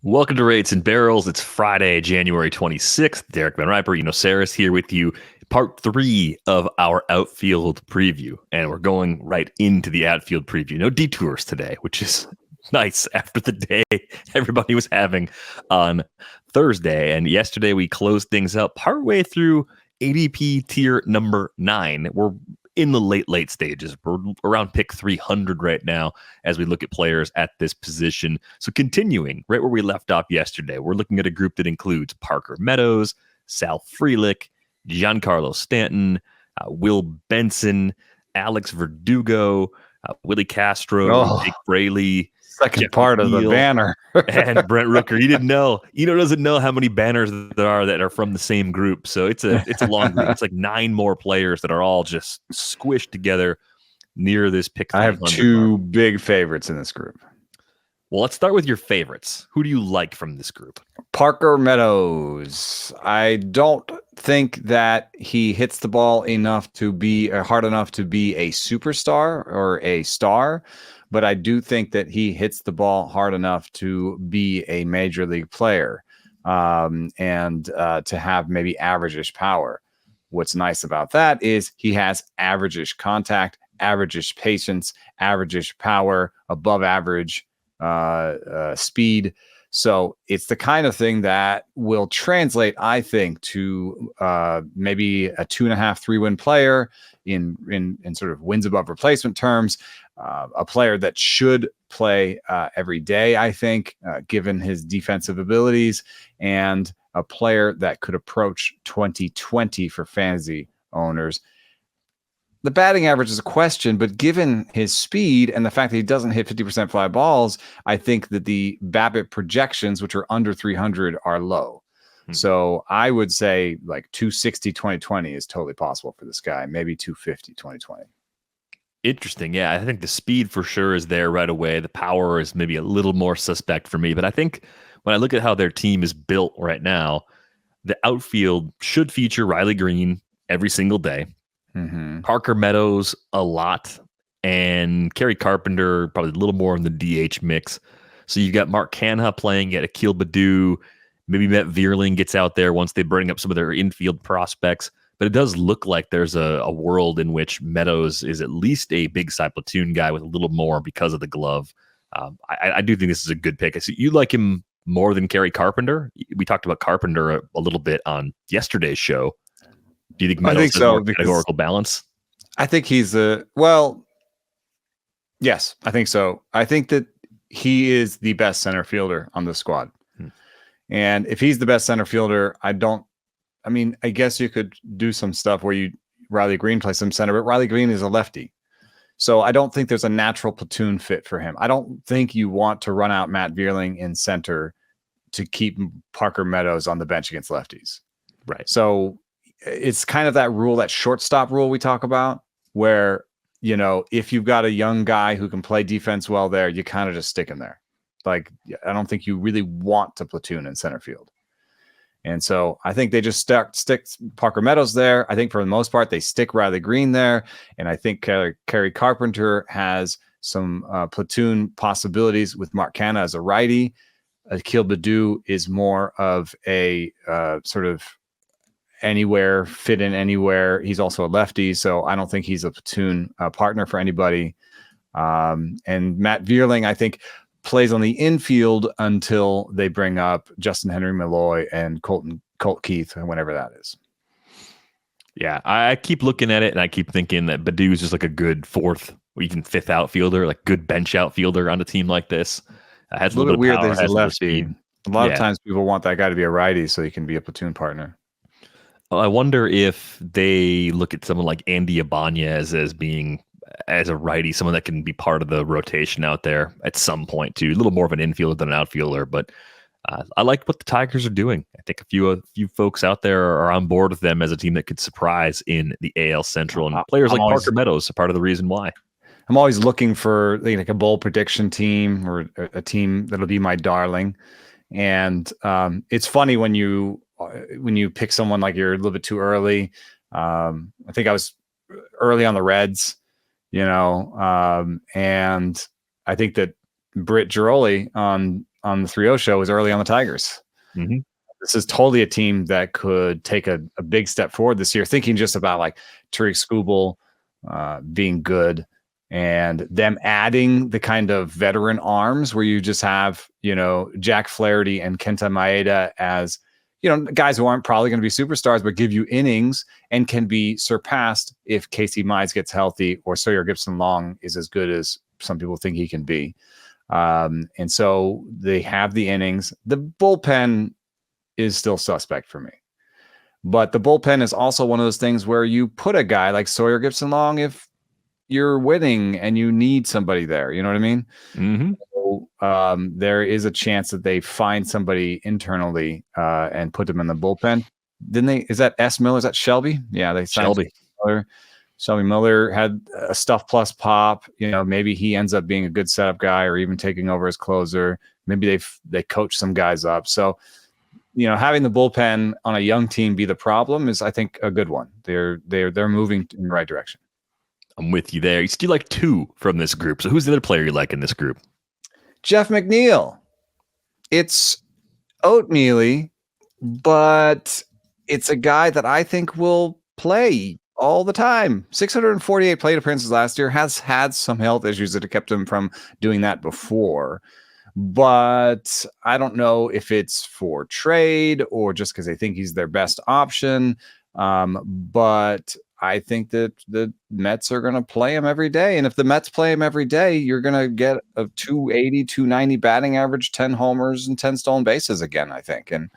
Welcome to Rates and Barrels. It's Friday, January 26th. Derek Van Riper, Sarah's here with you. Part 3 of our outfield preview. And we're going right into the outfield preview. No detours today, which is nice after the day everybody was having on Thursday. And yesterday we closed things up partway through ADP tier number 9. We're in the late stages. We're around pick 300 right now as we look at players at this position. So continuing right where we left off yesterday, we're looking at a group that includes Parker Meadows, Sal Frelick, Giancarlo Stanton, Will Benson, Alex Verdugo, Willi Castro, Jake Fraley, second part of the banner, and Brent Rooker. You didn't know. Doesn't know how many banners there are that are from the same group. So it's a long group. It's like 9 more players that are all just squished together near this pick. I have 2 big favorites in this group. Well, let's start with your favorites. Who do you like from this group? Parker Meadows. I don't think that he hits the ball enough to be hard enough to be a superstar or a star. But I do think that he hits the ball hard enough to be a major league player and to have maybe average-ish power. What's nice about that is he has average-ish contact, average-ish patience, average-ish power, above average speed. So it's the kind of thing that will translate, I think, to maybe a 2.5, 3-win player in sort of wins above replacement terms. A player that should play every day, I think, given his defensive abilities, and a player that could approach 2020 for fantasy owners. The batting average is a question, but given his speed and the fact that he doesn't hit 50% fly balls, I think that the BABIP projections, which are under 300, are low. So I would say like 260 2020 is totally possible for this guy, maybe 250 2020. Interesting. Yeah, I think the speed for sure is there right away. The power is maybe a little more suspect for me. But I think when I look at how their team is built right now, the outfield should feature Riley Green every single day. Mm-hmm. Parker Meadows a lot, and Kerry Carpenter probably a little more in the DH mix. So you've got Mark Canha playing at Akil Baddoo. Maybe Matt Vierling gets out there once they bring up some of their infield prospects. But it does look like there's a world in which Meadows is at least a big side platoon guy with a little more because of the glove. I do think this is a good pick. So you like him more than Kerry Carpenter? We talked about Carpenter a little bit on yesterday's show. Do you think Meadows has more categorical balance? I think he's yes, I think so. I think that he is the best center fielder on the squad. And if he's the best center fielder, I guess you could do some stuff where Riley Green plays some center, but Riley Green is a lefty. So I don't think there's a natural platoon fit for him. I don't think you want to run out Matt Vierling in center to keep Parker Meadows on the bench against lefties. Right. So it's kind of that rule, that shortstop rule we talk about, where, if you've got a young guy who can play defense well there, you kind of just stick him there. Like, I don't think you really want to platoon in center field. And so I think they just stick Parker Meadows there. I think for the most part, they stick Riley Green there. And I think Kerry Carpenter has some platoon possibilities with Mark Canha as a righty. Akil Baddoo is more of a sort of fit in anywhere. He's also a lefty, so I don't think he's a platoon partner for anybody. And Matt Vierling, I think, plays on the infield until they bring up Justin Henry Malloy and Colt Keith, whenever that is. Yeah, I keep looking at it and I keep thinking that Baddoo is just like a good 4th or even 5th outfielder, like good bench outfielder on a team like this. Has a little bit weird that he's a lefty. A lot of times people want that guy to be a righty so he can be a platoon partner. Well, I wonder if they look at someone like Andy Ibanez as being, as a righty, someone that can be part of the rotation out there at some point too. A little more of an infielder than an outfielder, but I like what the Tigers are doing. I think a few folks out there are on board with them as a team that could surprise in the AL Central, and players like Parker Meadows are part of the reason why. I'm always looking for like a bowl prediction team or a team that'll be my darling. And it's funny when you pick someone like you're a little bit too early. I think I was early on the Reds, and I think that Britt Giroli on on the 3-0 show was early on the Tigers. Mm-hmm. This is totally a team that could take a big step forward this year, thinking just about like Tariq Skubal being good and them adding the kind of veteran arms where you just have, Jack Flaherty and Kenta Maeda as, guys who aren't probably going to be superstars, but give you innings and can be surpassed if Casey Mize gets healthy or Sawyer Gipson-Long is as good as some people think he can be. And so they have the innings. The bullpen is still suspect for me. But the bullpen is also one of those things where you put a guy like Sawyer Gipson-Long if you're winning and you need somebody there. You know what I mean? Mm-hmm. So, there is a chance that they find somebody internally and put them in the bullpen. Didn't they? Is that S. Miller? Is that Shelby? Yeah, they signed Shelby. Shelby Miller had a stuff plus pop. Maybe he ends up being a good setup guy or even taking over as closer. Maybe they coach some guys up. So, having the bullpen on a young team be the problem is, I think, a good one. They're moving in the right direction. I'm with you there. You still like two from this group. So who's the other player you like in this group? Jeff McNeil. It's oatmeal-y, but it's a guy that I think will play all the time. 648 plate appearances last year, has had some health issues that have kept him from doing that before. But I don't know if it's for trade or just because they think he's their best option. But I think that the Mets are going to play him every day. And if the Mets play him every day, you're going to get a 280, 290 batting average, 10 homers and 10 stolen bases again, I think. And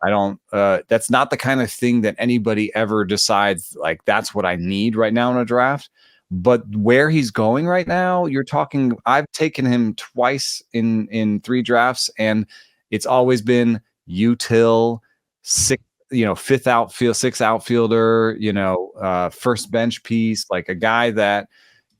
I don't, that's not the kind of thing that anybody ever decides, like, that's what I need right now in a draft. But where he's going right now, you're talking, I've taken him twice in 3 drafts, and it's always been util, fifth outfield, sixth outfielder, first bench piece, like a guy that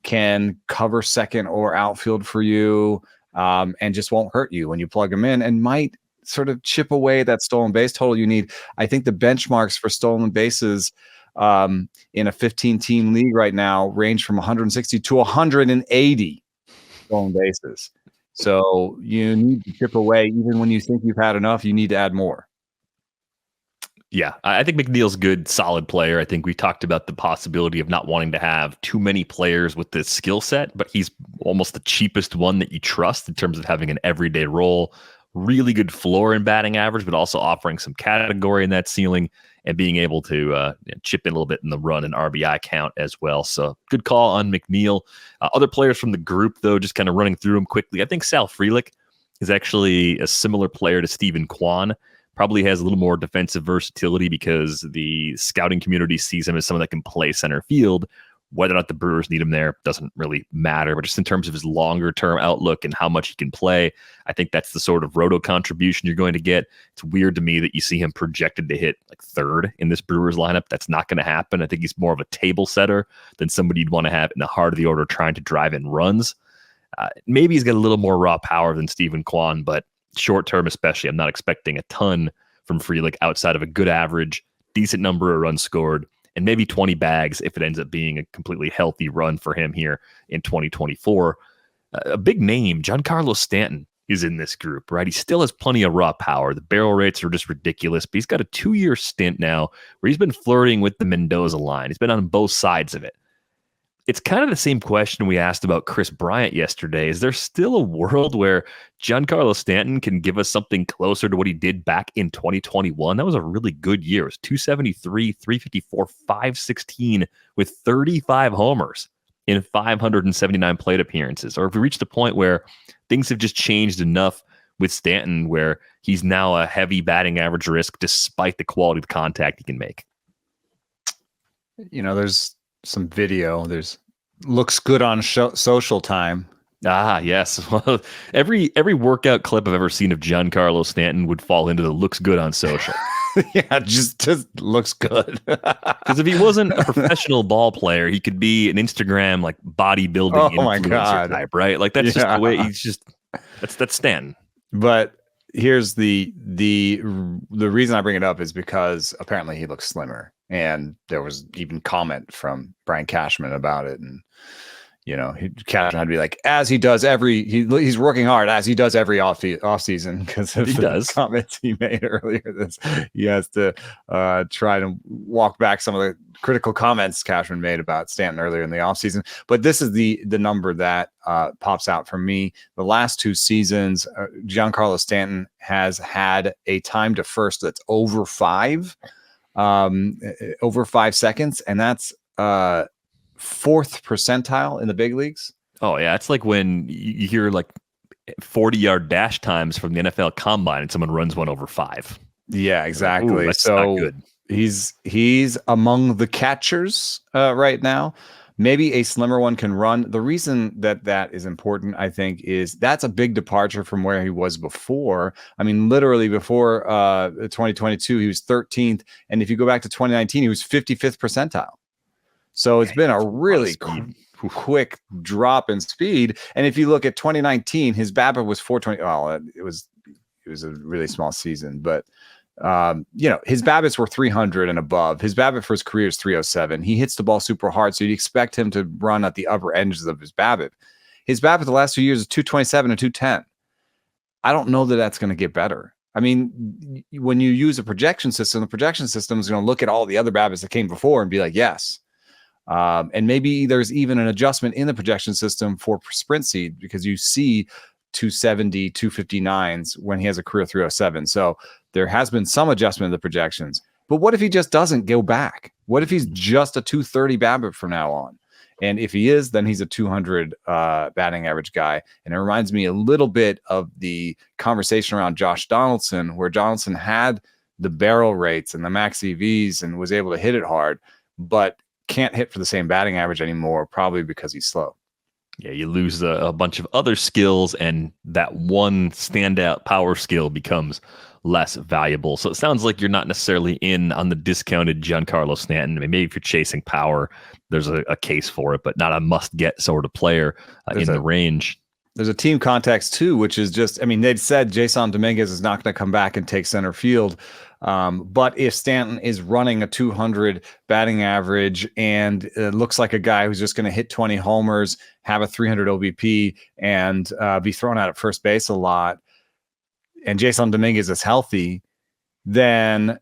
can cover second or outfield for you, and just won't hurt you when you plug him in and might sort of chip away that stolen base total you need. I think the benchmarks for stolen bases in a 15-team league right now range from 160 to 180 stolen bases. So you need to chip away. Even when you think you've had enough, you need to add more. Yeah, I think McNeil's good, solid player. I think we talked about the possibility of not wanting to have too many players with this skill set, but he's almost the cheapest one that you trust in terms of having an everyday role, really good floor and batting average, but also offering some category in that ceiling and being able to chip in a little bit in the run and RBI count as well. So good call on McNeil. Other players from the group, though, just kind of running through them quickly. I think Sal Frelick is actually a similar player to Stephen Kwan. Probably has a little more defensive versatility because the scouting community sees him as someone that can play center field. Whether or not the Brewers need him there doesn't really matter. But just in terms of his longer-term outlook and how much he can play, I think that's the sort of roto contribution you're going to get. It's weird to me that you see him projected to hit like third in this Brewers lineup. That's not going to happen. I think he's more of a table setter than somebody you'd want to have in the heart of the order trying to drive in runs. Maybe he's got a little more raw power than Stephen Kwan, but short term especially, I'm not expecting a ton from Frelick outside of a good average, decent number of runs scored, and maybe 20 bags if it ends up being a completely healthy run for him here in 2024. A big name, Giancarlo Stanton, is in this group, right? He still has plenty of raw power. The barrel rates are just ridiculous, but he's got a 2-year stint now where he's been flirting with the Mendoza line. He's been on both sides of it. It's kind of the same question we asked about Chris Bryant yesterday. Is there still a world where Giancarlo Stanton can give us something closer to what he did back in 2021? That was a really good year. It was 273, 354, 516 with 35 homers in 579 plate appearances. Or if we reach the point where things have just changed enough with Stanton where he's now a heavy batting average risk despite the quality of contact he can make. There's some video. There's looks good on social time. Ah, yes. Well, every workout clip I've ever seen of Giancarlo Stanton would fall into the looks good on social. Yeah, just looks good. Because if he wasn't a professional ball player, he could be an Instagram like bodybuilding influencer type, right? Like that's just the way he's just. That's Stanton. But here's the reason I bring it up is because apparently he looks slimmer, and there was even comment from Brian Cashman about it, and Castro had to be like, as he does he's working hard as he does every off season because of the comments he made earlier. He has to try to walk back some of the critical comments Cashman made about Stanton earlier in the offseason. But this is the number that pops out for me. The last 2 seasons, Giancarlo Stanton has had a time to first that's over 5 seconds, and that's 4th percentile in the big leagues. Oh yeah, it's like when you hear like 40-yard dash times from the NFL Combine and someone runs one over 5. Yeah, exactly. Like, that's not good. He's among the catchers right now. Maybe a slimmer one can run. The reason that is important, I think, is that's a big departure from where he was before. I mean, literally before 2022, he was 13th. And if you go back to 2019, he was 55th percentile. So it's been a really quick drop in speed. And if you look at 2019, his BABIP was 420. Oh, it was a really small season, but his BABIPs were 300 and above. His BABIP for his career is 307. He hits the ball super hard, so you'd expect him to run at the upper edges of his BABIP. His BABIP the last 2 years is 227 and 210. I don't know that that's going to get better. I mean, when you use a projection system, the projection system is going to look at all the other BABIPs that came before and be like, yes. And maybe there's even an adjustment in the projection system for sprint seed because you see 270, 259s when he has a career 307. So there has been some adjustment in the projections. But what if he just doesn't go back? What if he's just a 230 BABIP from now on? And if he is, then he's a 200 batting average guy. And it reminds me a little bit of the conversation around Josh Donaldson, where Donaldson had the barrel rates and the max EVs and was able to hit it hard, but can't hit for the same batting average anymore, probably because he's slow. Yeah, you lose a bunch of other skills, and that one standout power skill becomes less valuable. So it sounds like you're not necessarily in on the discounted Giancarlo Stanton. I mean, maybe if you're chasing power, there's a case for it, but not a must-get sort of player in the range. There's a team context, too, which is just, I mean, they'd said Jason Dominguez is not going to come back and take center field. But if Stanton is running a 200 batting average and it looks like a guy who's just going to hit 20 homers, have a 300 OBP, and be thrown out at first base a lot, and Jason Dominguez is healthy, then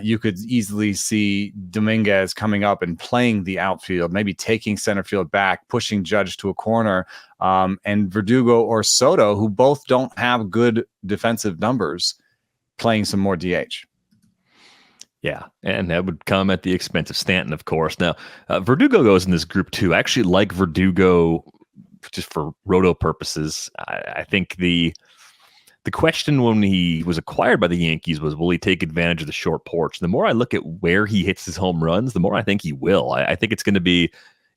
you could easily see Dominguez coming up and playing the outfield, maybe taking center field back, pushing Judge to a corner, and Verdugo or Soto, who both don't have good defensive numbers, playing some more DH. Yeah, and that would come at the expense of Stanton, of course. Now, Verdugo goes in this group too. I actually like Verdugo just for roto purposes. I think the question when he was acquired by the Yankees was, will he take advantage of the short porch? The more I look at where he hits his home runs, the more I think he will. I think it's going to be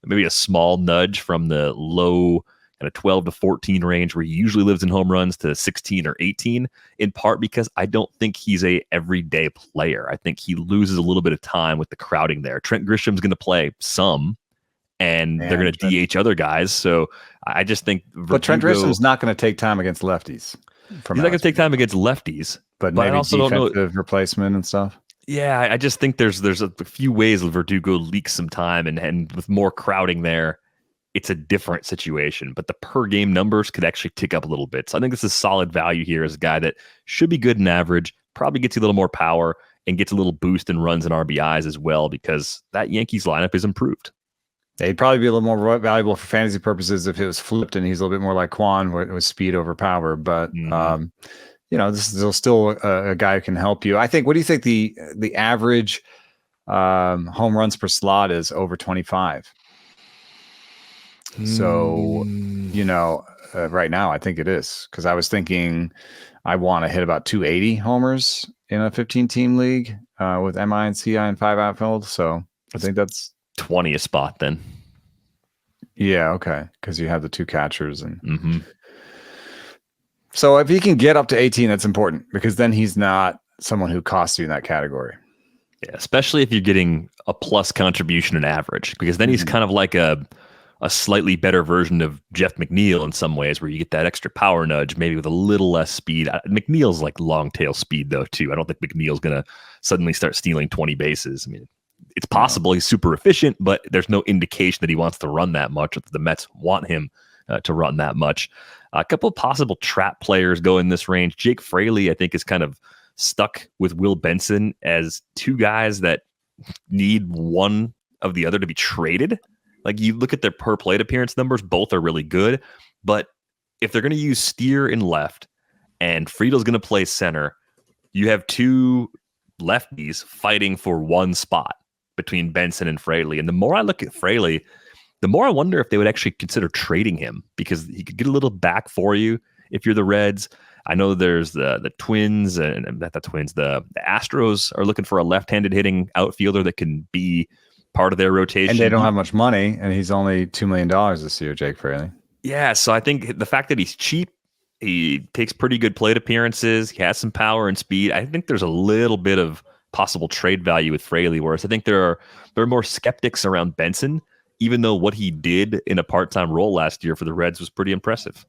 maybe a small nudge from the low kind of 12 to 14 range where he usually lives in home runs to 16 or 18, in part because I don't think he's a everyday player. I think he loses a little bit of time with the crowding there. Trent Grisham's going to play some, and they're going to DH other guys. So I just think Verdugo, but Trent Grisham's not going to take time against lefties. He's not going to take time against lefties, but maybe I also defensive don't know replacement and stuff. Yeah, I just think there's a few ways Verdugo leaks some time, and with more crowding there, it's a different situation. But the per game numbers could actually tick up a little bit. So I think this is solid value here as a guy that should be good in average, probably gets you a little more power and gets a little boost in runs and RBIs as well, because that Yankees lineup is improved. He'd probably be a little more valuable for fantasy purposes if it was flipped and he's a little bit more like Quan with speed over power. But, this is still a guy who can help you. I think, what do you think the average home runs per slot is over 25? So, right now I think it is, because I was thinking I want to hit about 280 homers in a 15-team league with MI and CI and 5 outfield. So I think that's 20 a spot then. Yeah, okay, because you have the 2 catchers. And so if he can get up to 18, that's important, because then he's not someone who costs you in that category. Yeah, especially if you're getting a plus contribution in average, because then he's kind of like a slightly better version of Jeff McNeil in some ways, where you get that extra power nudge, maybe with a little less speed. McNeil's like long tail speed though too. I don't think McNeil's going to suddenly start stealing 20 bases. I mean, it's possible he's super efficient, but there's no indication that he wants to run that much, or that the Mets want him to run that much. A couple of possible trap players go in this range. Jake Fraley, I think, is kind of stuck with Will Benson as two guys that need one of the other to be traded. Like, you look at their per plate appearance numbers, both are really good. But if they're going to use Steer in left and Friedel's going to play center, you have two lefties fighting for one spot between Benson and Fraley. And the more I look at Fraley, the more I wonder if they would actually consider trading him, because he could get a little back for you if you're the Reds. I know there's the Twins, and not the Twins, the Astros are looking for a left-handed hitting outfielder that can be part of their rotation. And they don't have much money, and he's only $2 million this year, Jake Fraley. Yeah, so I think the fact that he's cheap, he takes pretty good plate appearances, he has some power and speed. I think there's a little bit of possible trade value with Fraley, whereas I think there are more skeptics around Benson, even though what he did in a part-time role last year for the Reds was pretty impressive.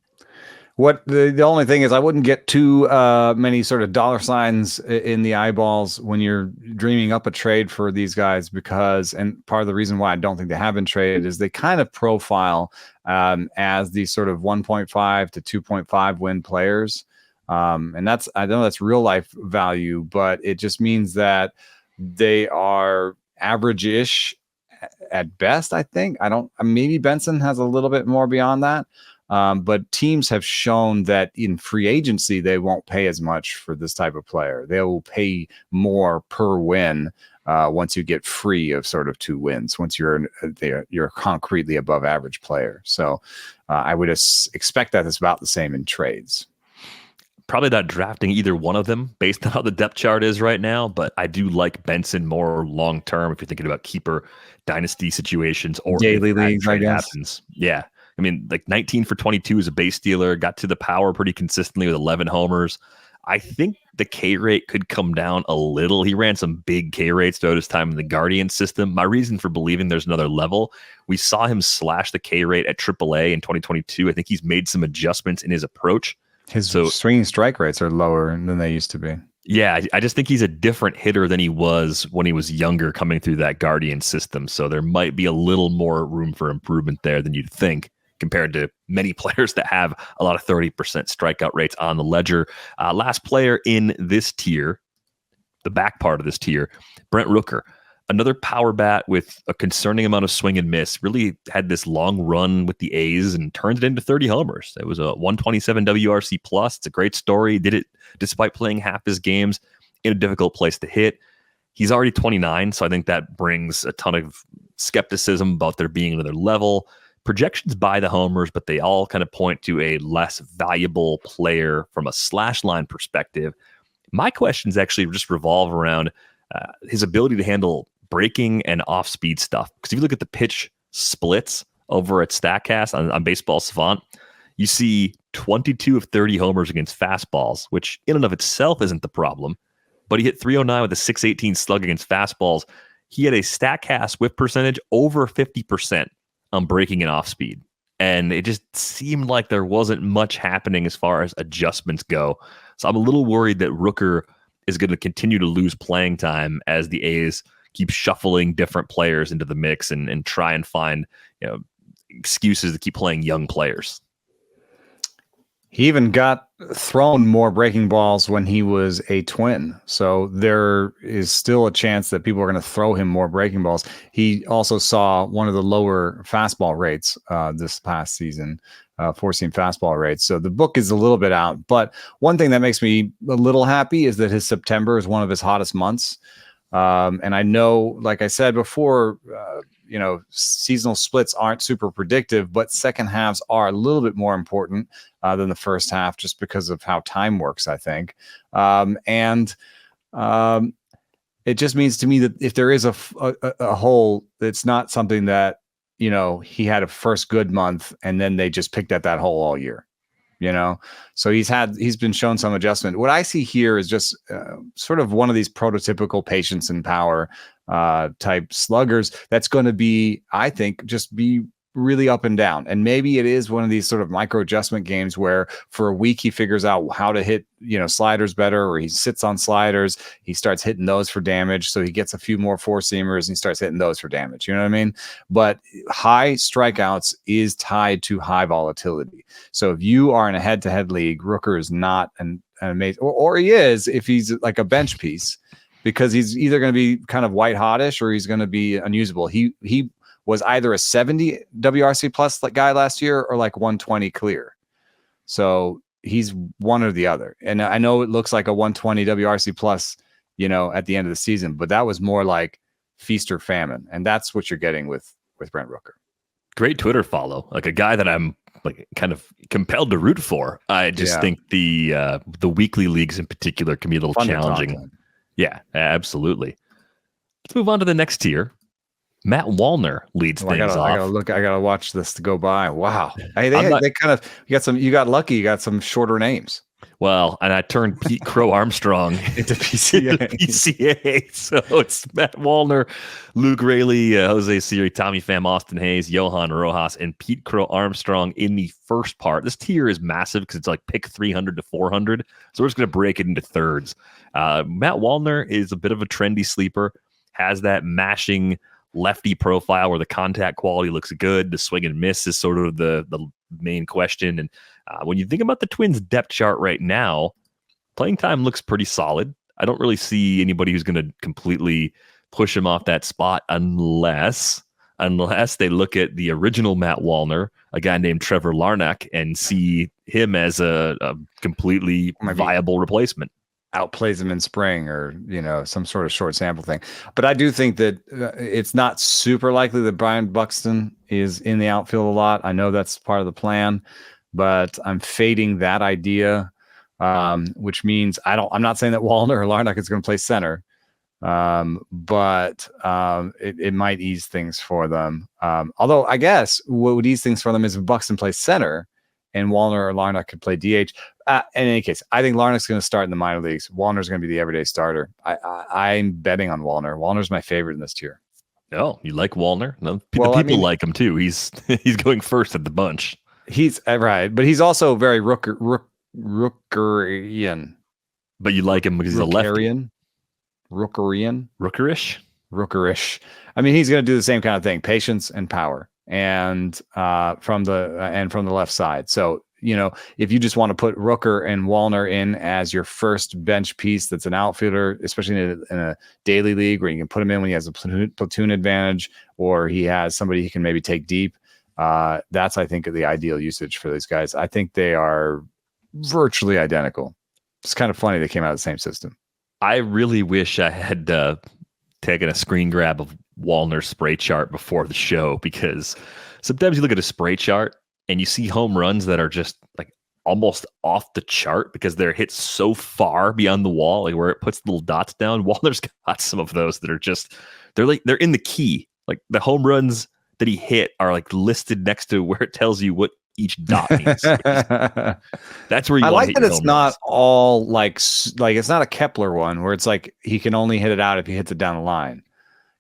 What the only thing is, I wouldn't get too many sort of dollar signs in the eyeballs when you're dreaming up a trade for these guys, because, and part of the reason why I don't think they have been traded is they kind of profile as these sort of 1.5 to 2.5 win players. And that's, I know that's real life value, but it just means that they are average-ish at best, I think. Maybe Benson has a little bit more beyond that. But teams have shown that in free agency, they won't pay as much for this type of player. They will pay more per win once you get free of sort of 2 wins, once you're a concretely above average player. So I would expect that it's about the same in trades. Probably not drafting either one of them based on how the depth chart is right now, but I do like Benson more long term if you're thinking about keeper dynasty situations or daily leagues, I guess. Happens. Yeah. I mean, like 19 for 22 is a base stealer, got to the power pretty consistently with 11 homers. I think the K rate could come down a little. He ran some big K rates throughout his time in the Guardian system. My reason for believing there's another level, we saw him slash the K rate at AAA in 2022. I think he's made some adjustments in his approach. His swinging strike rates are lower than they used to be. Yeah, I just think he's a different hitter than he was when he was younger coming through that Guardian system. So there might be a little more room for improvement there than you'd think, compared to many players that have a lot of 30% strikeout rates on the ledger. Last player in this tier, the back part of this tier, Brent Rooker. Another power bat with a concerning amount of swing and miss. Really had this long run with the A's and turned it into 30 homers. It was a 127 WRC plus. It's a great story. Did it despite playing half his games in a difficult place to hit. He's already 29, so I think that brings a ton of skepticism about there being another level. Projections by the homers, but they all kind of point to a less valuable player from a slash line perspective. My questions actually just revolve around his ability to handle breaking and off-speed stuff. Because if you look at the pitch splits over at StatCast on Baseball Savant, you see 22 of 30 homers against fastballs, which in and of itself isn't the problem. But he hit 309 with a 618 slug against fastballs. He had a StatCast whip percentage over 50% on breaking and off speed. And it just seemed like there wasn't much happening as far as adjustments go. So I'm a little worried that Rooker is going to continue to lose playing time as the A's keep shuffling different players into the mix and try and find, excuses to keep playing young players. He even got thrown more breaking balls when he was a Twin. So there is still a chance that people are going to throw him more breaking balls. He also saw one of the lower fastball rates this past season, four-seam fastball rates. So the book is a little bit out. But one thing that makes me a little happy is that his September is one of his hottest months. And I know, like I said before, seasonal splits aren't super predictive, but second halves are a little bit more important than the first half, just because of how time works, I think. It just means to me that if there is a hole, it's not something that, he had a first good month and then they just picked at that hole all year. So he's been shown some adjustment. What I see here is just sort of one of these prototypical patience and power type sluggers that's going to be, I think, just be really up and down. And maybe it is one of these sort of micro adjustment games where for a week he figures out how to hit, sliders better, or he sits on sliders. He starts hitting those for damage. So he gets a few more four seamers and he starts hitting those for damage. You know what I mean? But high strikeouts is tied to high volatility. So if you are in a head-to-head league, Rooker is not an amazing, or he is if he's like a bench piece, because he's either going to be kind of white hottish or he's going to be unusable. He was either a 70 WRC plus guy last year or like 120 clear. So he's one or the other. And I know it looks like a 120 WRC plus, at the end of the season, but that was more like feast or famine. And that's what you're getting with Brent Rooker. Great Twitter follow, like a guy that I'm like kind of compelled to root for. I just think the weekly leagues in particular can be a little challenging. Yeah, absolutely. Let's move on to the next tier. Matt Wallner leads things off. I gotta watch this to go by. Wow. You got lucky. You got some shorter names. Well, and I turned Pete Crow-Armstrong into PCA. So it's Matt Wallner, Luke Raley, Jose Siri, Tommy Pham, Austin Hayes, Johan, Rojas, and Pete Crow-Armstrong in the first part. This tier is massive because it's like pick 300 to 400. So we're just going to break it into thirds. Matt Wallner is a bit of a trendy sleeper, has that mashing lefty profile where the contact quality looks good. The swing and miss is sort of the main question. And when you think about the Twins depth chart right now, playing time looks pretty solid. I don't really see anybody who's going to completely push him off that spot unless they look at the original Matt Wallner, a guy named Trevor Larnach, and see him as a completely viable replacement. Outplays him in spring, or some sort of short sample thing. But I do think that it's not super likely that Brian Buxton is in the outfield a lot. I know that's part of the plan, but I'm fading that idea, which means I'm not saying that Wallner or Larnach is going to play center, but it might ease things for them. Although I guess what would ease things for them is if Buxton plays center and Wallner or Larnach could play DH. In any case, I think Larnach's going to start in the minor leagues. Wallner's going to be the everyday starter. I'm betting on Wallner. Wallner's my favorite in this tier. Oh, you like Wallner? No, people like him too. He's going first at the bunch. He's right, but he's also very Rookerian. But you like him because he's a lefty. Rookerish. I mean, he's going to do the same kind of thing: patience and power, and from the left side. So if you just want to put Rooker and Wallner in as your first bench piece, that's an outfielder, especially in a daily league where you can put him in when he has a platoon advantage, or he has somebody he can maybe take deep. That's, I think, the ideal usage for these guys. I think they are virtually identical. It's kind of funny they came out of the same system. I really wish I had taken a screen grab of Wallner's spray chart before the show, because sometimes you look at a spray chart and you see home runs that are just like almost off the chart because they're hit so far beyond the wall, like where it puts little dots down. Wallner's got some of those that are just, they're in the key. Like the home runs that he hit are like listed next to where it tells you what each dot means. That's where you. I like that it's not all like it's not a Kepler one where it's like he can only hit it out if he hits it down the line.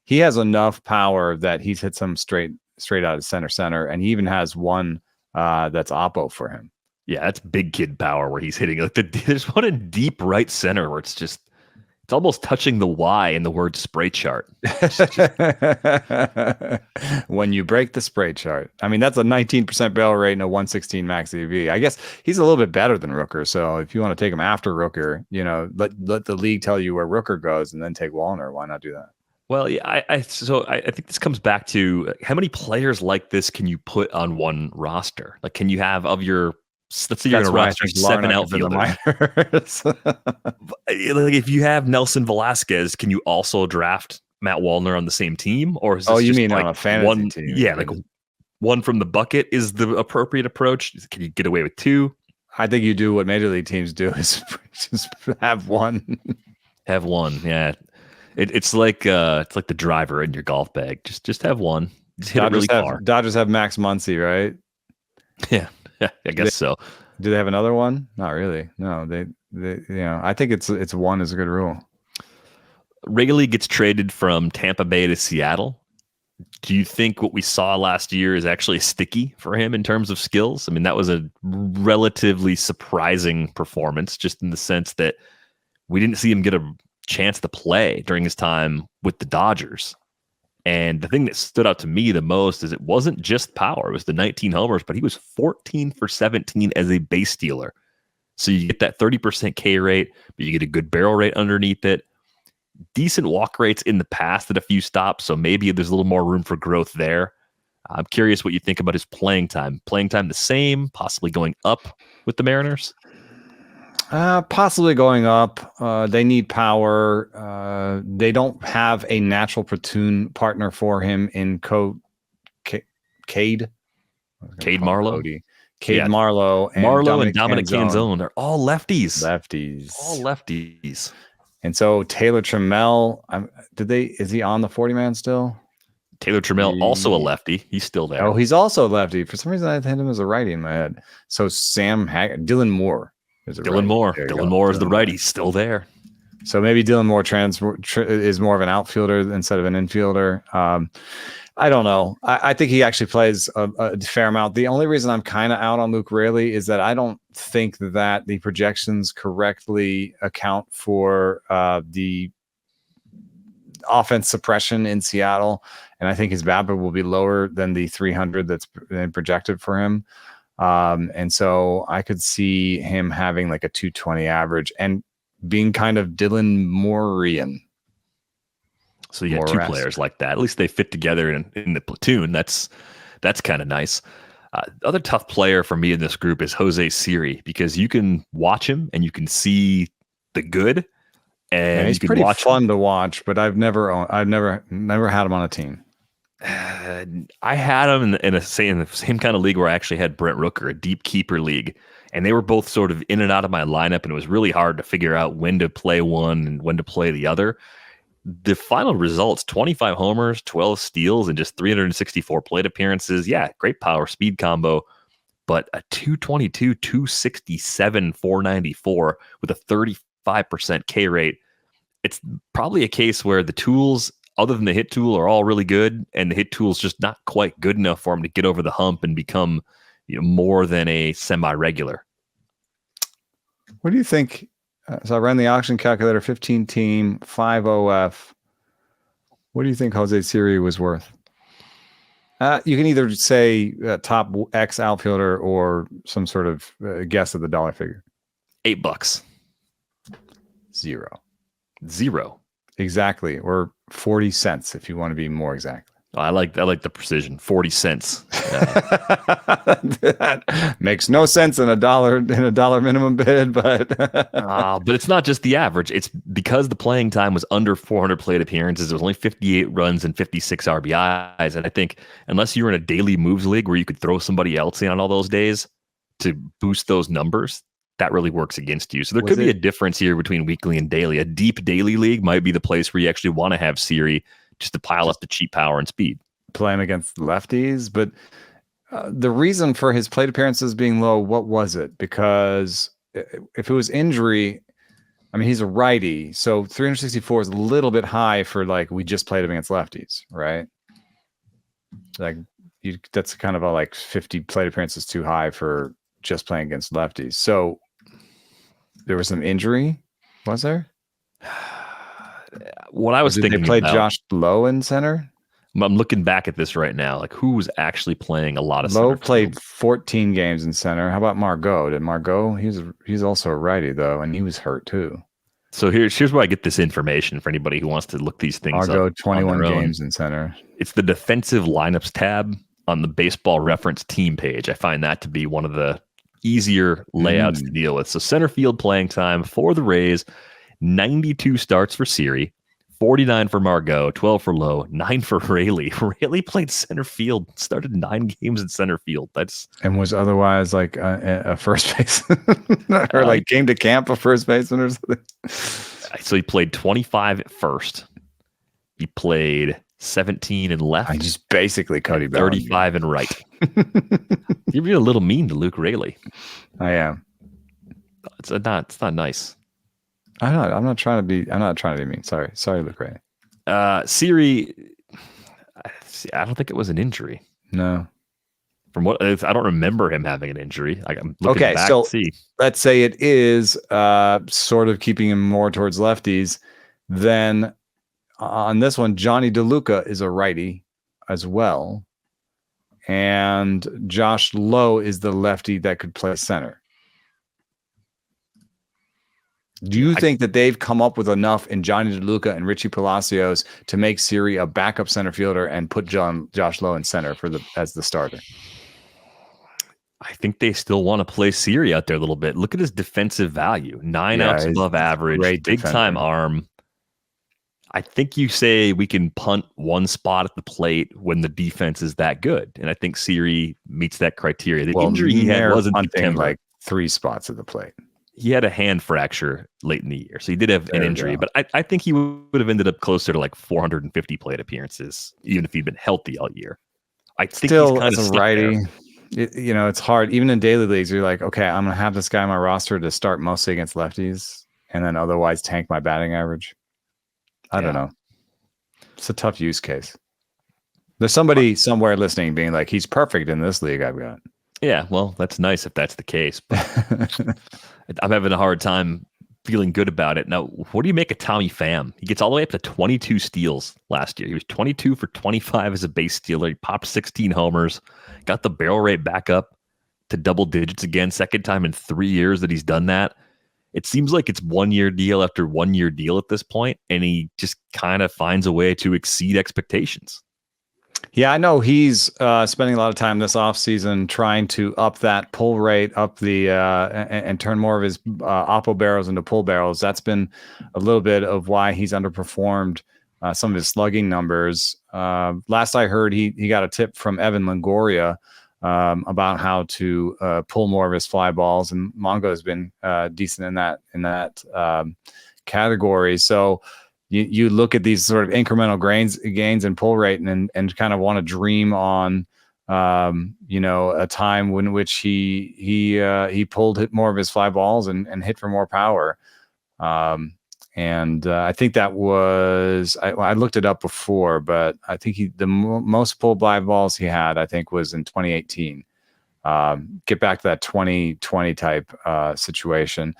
He has enough power that he's hit some straight out of center, and he even has one that's oppo for him. Yeah, that's big kid power where he's hitting. Like there's one in deep right center where it's almost touching the Y in the word spray chart. When you break the spray chart, I mean, that's a 19% barrel rate and a 116 max EV. I guess he's a little bit better than Rooker. So if you want to take him after Rooker, let the league tell you where Rooker goes and then take Wallner. Why not do that? Well, yeah, I think this comes back to how many players like this can you put on one roster? Like, can you have of your, let's say you're going to roster 7 outfielders. Like if you have Nelson Velasquez, can you also draft Matt Wallner on the same team? Or is this you mean like on a fantasy team? Yeah, like one from the bucket is the appropriate approach. Can you get away with 2? I think you do what major league teams do is just have one. Have one, yeah. It's like the driver in your golf bag. Just have one. Just hit it really far. Dodgers have Max Muncy, right? Yeah, I guess so. Do they have another one? Not really. No, they I think it's one is a good rule. Raley gets traded from Tampa Bay to Seattle. Do you think what we saw last year is actually sticky for him in terms of skills? I mean, that was a relatively surprising performance, just in the sense that we didn't see him get a chance to play during his time with the Dodgers. And the thing that stood out to me the most is it wasn't just power. It was the 19 homers, but he was 14 for 17 as a base stealer. So you get that 30% K rate, but you get a good barrel rate underneath it. Decent walk rates in the past at a few stops, so maybe there's a little more room for growth there. I'm curious what you think about his playing time. Playing time the same, possibly going up with the Mariners? Possibly going up. They need power. They don't have a natural platoon partner for him in Cade Marlowe? Marlowe and Dominic Canzone. They're all lefties. All lefties. And so Taylor Trammell, is he on the 40-man still? Taylor Trammell, also a lefty. He's still there. Oh, he's also a lefty. For some reason, I had him as a righty in my head. So Dylan Moore is a righty. Dylan Moore is the righty. He's still there. So maybe Dylan Moore is more of an outfielder instead of an infielder. I don't know. I think he actually plays a fair amount. The only reason I'm kind of out on Luke Raley is that I don't think that the projections correctly account for the offense suppression in Seattle. And I think his BABIP will be lower than the 300 that's projected for him. And so I could see him having like a 220 average and being kind of Dylan Moore-ian. So you got two players like that. At least they fit together in the platoon. That's kind of nice. Other tough player for me in this group is Jose Siri, because you can watch him and you can see the good. And he's pretty fun to watch, but I've never had him on a team. I had him in the same kind of league where I actually had Brent Rooker, a deep keeper league, and they were both sort of in and out of my lineup, and it was really hard to figure out when to play one and when to play the other. The final results, 25 homers, 12 steals, and just 364 plate appearances. Yeah, great power speed combo, but a 222, 267, 494 with a 35% K rate. It's probably a case where the tools, other than the hit tool, are all really good, and the hit tool is just not quite good enough for him to get over the hump and become more than a semi-regular. What do you think? So I ran the auction calculator, 15 team, 5 OF. What do you think Jose Siri was worth? You can either say top X outfielder or some sort of guess of the dollar figure. $8. Zero. Exactly. Or 40 cents if you want to be more exact. I like the precision. 40 cents. That makes no sense in a dollar minimum bid, but but it's not just the average. It's because the playing time was under 400 plate appearances. There was only 58 runs and 56 RBIs, and I think unless you're in a daily moves league where you could throw somebody else in on all those days to boost those numbers, that really works against you. So there could be a difference here between weekly and daily. A deep daily league might be the place where you actually want to have Siri just to pile up the cheap power and speed. Play him against lefties, but the reason for his plate appearances being low, what was it? Because if it was injury, I mean, he's a righty, so 364 is a little bit high for we just played him against lefties, right? That's kind of a 50 plate appearances too high for just playing against lefties. So there was some injury, was there? What I was thinking, they played Josh Lowe in center. I'm looking back at this right now. Who was actually playing a lot of Lowe center played field? 14 games in center. How about Margot? Did Margot? He's also a righty though, and he was hurt too. So here's where I get this information for anybody who wants to look these things Margot, up. 21 games in center. It's the defensive lineups tab on the Baseball Reference team page. I find that to be one of the easier layouts to deal with. So center field playing time for the Rays, 92 starts for Siri, 49 for Margot, 12 for Lowe, 9 for Raley. Raley played center field, started 9 games in center field. And was otherwise a first baseman or came to camp a first baseman or something. So he played 25 at first. He played 17 in left. I just basically Cody Bellinger. 35 in right. You're being a little mean to Luke Raley. I am. It's not nice. I'm not trying to be mean. Sorry, Luke Raley. Siri, I don't think it was an injury. No. From what I don't remember him having an injury. I'm looking back so to see. let's say it is sort of keeping him more towards lefties. Then on this one, Johnny DeLuca is a righty as well. And Josh Lowe is the lefty that could play center. Do you think that they've come up with enough in Johnny DeLuca and Richie Palacios to make Siri a backup center fielder and put Josh Lowe in center as the starter? I think they still want to play Siri out there a little bit. Look at his defensive value. 9 outs above average, big time arm. I think you say we can punt one spot at the plate when the defense is that good. And I think Siri meets that criteria. The injury he had wasn't September. Like 3 spots at the plate. He had a hand fracture late in the year. So he did have an injury, but I think he would have ended up closer to like 450 plate appearances, even if he'd been healthy all year. I think still, he's kind as of a righty, it's hard. Even in daily leagues, you're like, okay, I'm going to have this guy on my roster to start mostly against lefties and then otherwise tank my batting average. I don't know. It's a tough use case. There's somebody somewhere listening being like, he's perfect in this league I've got. Yeah, well, that's nice if that's the case. But I'm having a hard time feeling good about it. Now, what do you make of Tommy Pham? He gets all the way up to 22 steals last year. He was 22 for 25 as a base stealer. He popped 16 homers, got the barrel rate back up to double digits again, second time in 3 years that he's done that. It seems like it's 1 year deal after 1 year deal at this point, and he just kind of finds a way to exceed expectations. Yeah, I know he's spending a lot of time this offseason trying to up that pull rate, up the and turn more of his oppo barrels into pull barrels. That's been a little bit of why he's underperformed some of his slugging numbers. Last I heard, he got a tip from Evan Longoria about how to pull more of his fly balls, and Mongo has been decent in that category. So you look at these sort of incremental gains in pull rate and kind of want to dream on a time in which he pulled more of his fly balls and hit for more power. I think that was I looked it up before, but I think the most pulled fly balls he had, I think, was in 2018. Get back to that 2020 type situation.